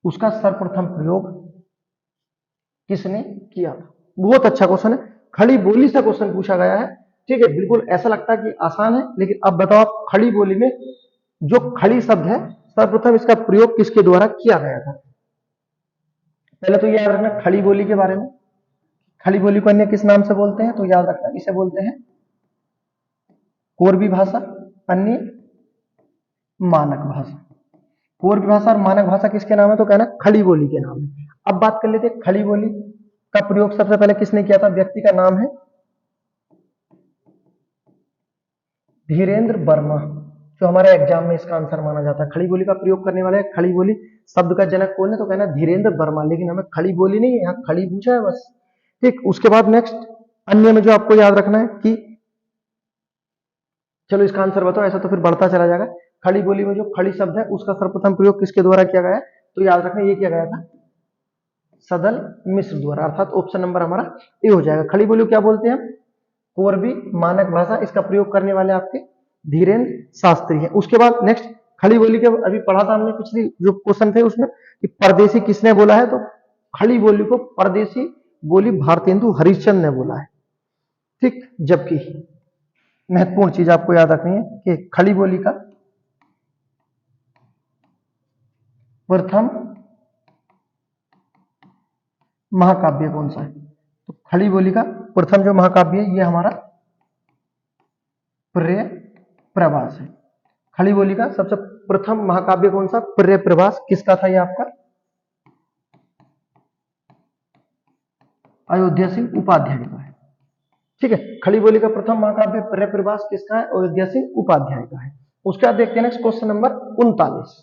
उसका सर्वप्रथम प्रयोग किसने किया था? बहुत अच्छा क्वेश्चन है, खड़ी बोली से क्वेश्चन पूछा गया है। ठीक है, बिल्कुल ऐसा लगता है कि आसान है, लेकिन अब बताओ आप खड़ी बोली में जो खड़ी शब्द है सर्वप्रथम इसका प्रयोग किसके द्वारा किया गया था? पहले तो याद रखना खड़ी बोली के बारे में। खड़ी बोली को अन्य किस नाम से बोलते हैं? तो याद रखना इसे बोलते हैं कोरबी भाषा, अन्य मानक भाषा। कोरबी भाषा और मानक भाषा किसके नाम है? तो कहना खड़ी बोली के नाम है। अब बात कर लेते हैं खड़ी बोली का प्रयोग सबसे पहले किसने किया था? व्यक्ति का नाम है धीरेन्द्र वर्मा, जो हमारे एग्जाम में इसका आंसर माना जाता है। खड़ी बोली का प्रयोग करने वाले खड़ी बोली शब्द का जनक कौन है? तो कहना धीरेन्द्र वर्मा, लेकिन हमें खड़ी बोली नहीं है, यहाँ खड़ी पूछा है बस। ठीक, उसके बाद नेक्स्ट अन्य में जो आपको याद रखना है कि चलो इसका आंसर बताओ, ऐसा तो फिर बढ़ता चला जाएगा। खड़ी बोली में जो खड़ी शब्द है उसका सर्वप्रथम प्रयोग किसके द्वारा किया गया है? तो याद रखना ये किया गया था सदल मिश्र द्वारा, अर्थात ऑप्शन नंबर हमारा ए हो जाएगा। खड़ी बोली क्या बोलते हैं? कोरबी मानक भाषा। इसका प्रयोग करने वाले आपके धीरेन्द्र शास्त्री हैं। उसके बाद नेक्स्ट खड़ी बोली के अभी पढ़ा था हमने पिछली जो क्वेश्चन थे उसमें कि परदेशी किसने बोला है? तो खड़ी बोली को परदेशी बोली भारतेंदु हरिश्चंद्र ने बोला है। ठीक, जबकि महत्वपूर्ण चीज आपको याद रखनी है कि खड़ी बोली का प्रथम महाकाव्य कौन सा है? तो खड़ी बोली का प्रथम जो महाकाव्य है ये हमारा प्रिय प्रवास है। खड़ी बोली का सबसे प्रथम महाकाव्य कौन सा? प्रिय प्रवास। किसका था ये? आपका अयोध्या सिंह उपाध्याय का है। ठीक है, खड़ी बोली का प्रथम महाकाव्य प्रिय प्रवास किसका है? अयोध्या सिंह उपाध्याय का है। उसके बाद देखते हैं नेक्स्ट क्वेश्चन नंबर 39।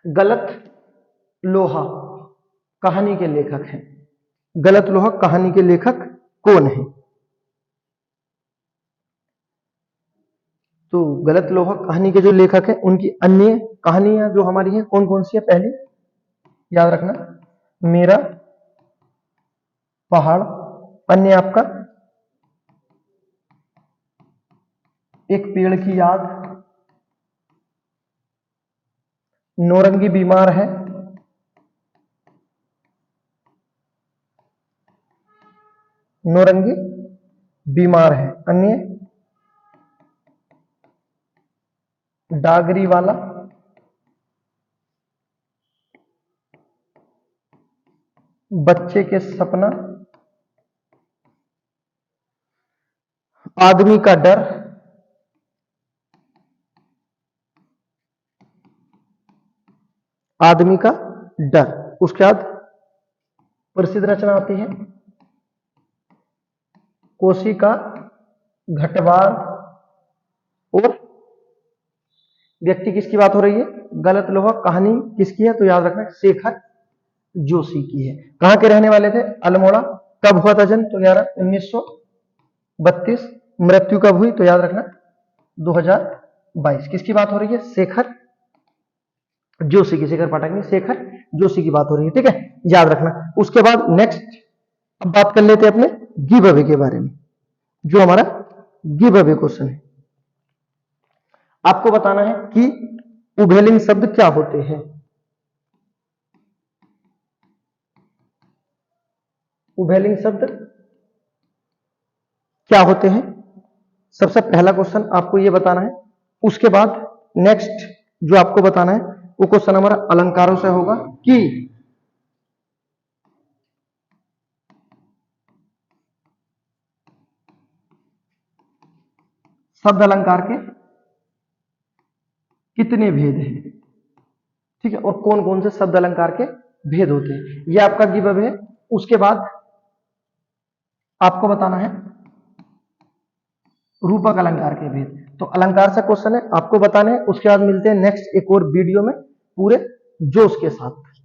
गलत लोहा कहानी के लेखक हैं। गलत लोहा कहानी के लेखक कौन है? तो गलत लोहा कहानी के जो लेखक हैं उनकी अन्य कहानियां जो हमारी हैं कौन कौन सी है? पहली याद रखना मेरा पहाड़, अन्य आपका एक पेड़ की याद, नौरंगी बीमार है, नौरंगी बीमार है, अन्य डागरी वाला, बच्चे के सपना, आदमी का डर, आदमी का डर। उसके बाद प्रसिद्ध रचना आती है कोशी का घटवार। और व्यक्ति किसकी बात हो रही है? गलत लोहा। कहानी किसकी है? तो याद रखना शेखर जोशी की है। कहां के रहने वाले थे? अल्मोड़ा। कब हुआ था जन्म? तो यार 1932। मृत्यु कब हुई? तो याद रखना 2022। किसकी बात हो रही है? शेखर जोशी की। शेखर पाठक नहीं, शेखर जोशी की बात हो रही है। ठीक है, याद रखना। उसके बाद नेक्स्ट अब बात कर लेते हैं अपने गिव अवे के बारे में, जो हमारा गिव अवे क्वेश्चन है। आपको बताना है कि उभयलिंग शब्द क्या होते हैं। उभयलिंग शब्द क्या होते हैं? सबसे पहला क्वेश्चन आपको यह बताना है। उसके बाद नेक्स्ट जो आपको बताना है वो क्वेश्चन हमारा अलंकारों से होगा कि शब्द अलंकार के कितने भेद हैं। ठीक है, और कौन कौन से शब्द अलंकार के भेद होते हैं, यह आपका गिव अवे है। उसके बाद आपको बताना है रूपक अलंकार के भेद। तो अलंकार से क्वेश्चन है, आपको बताने हैं। उसके बाद मिलते हैं नेक्स्ट एक और वीडियो में पूरे जोश के साथ।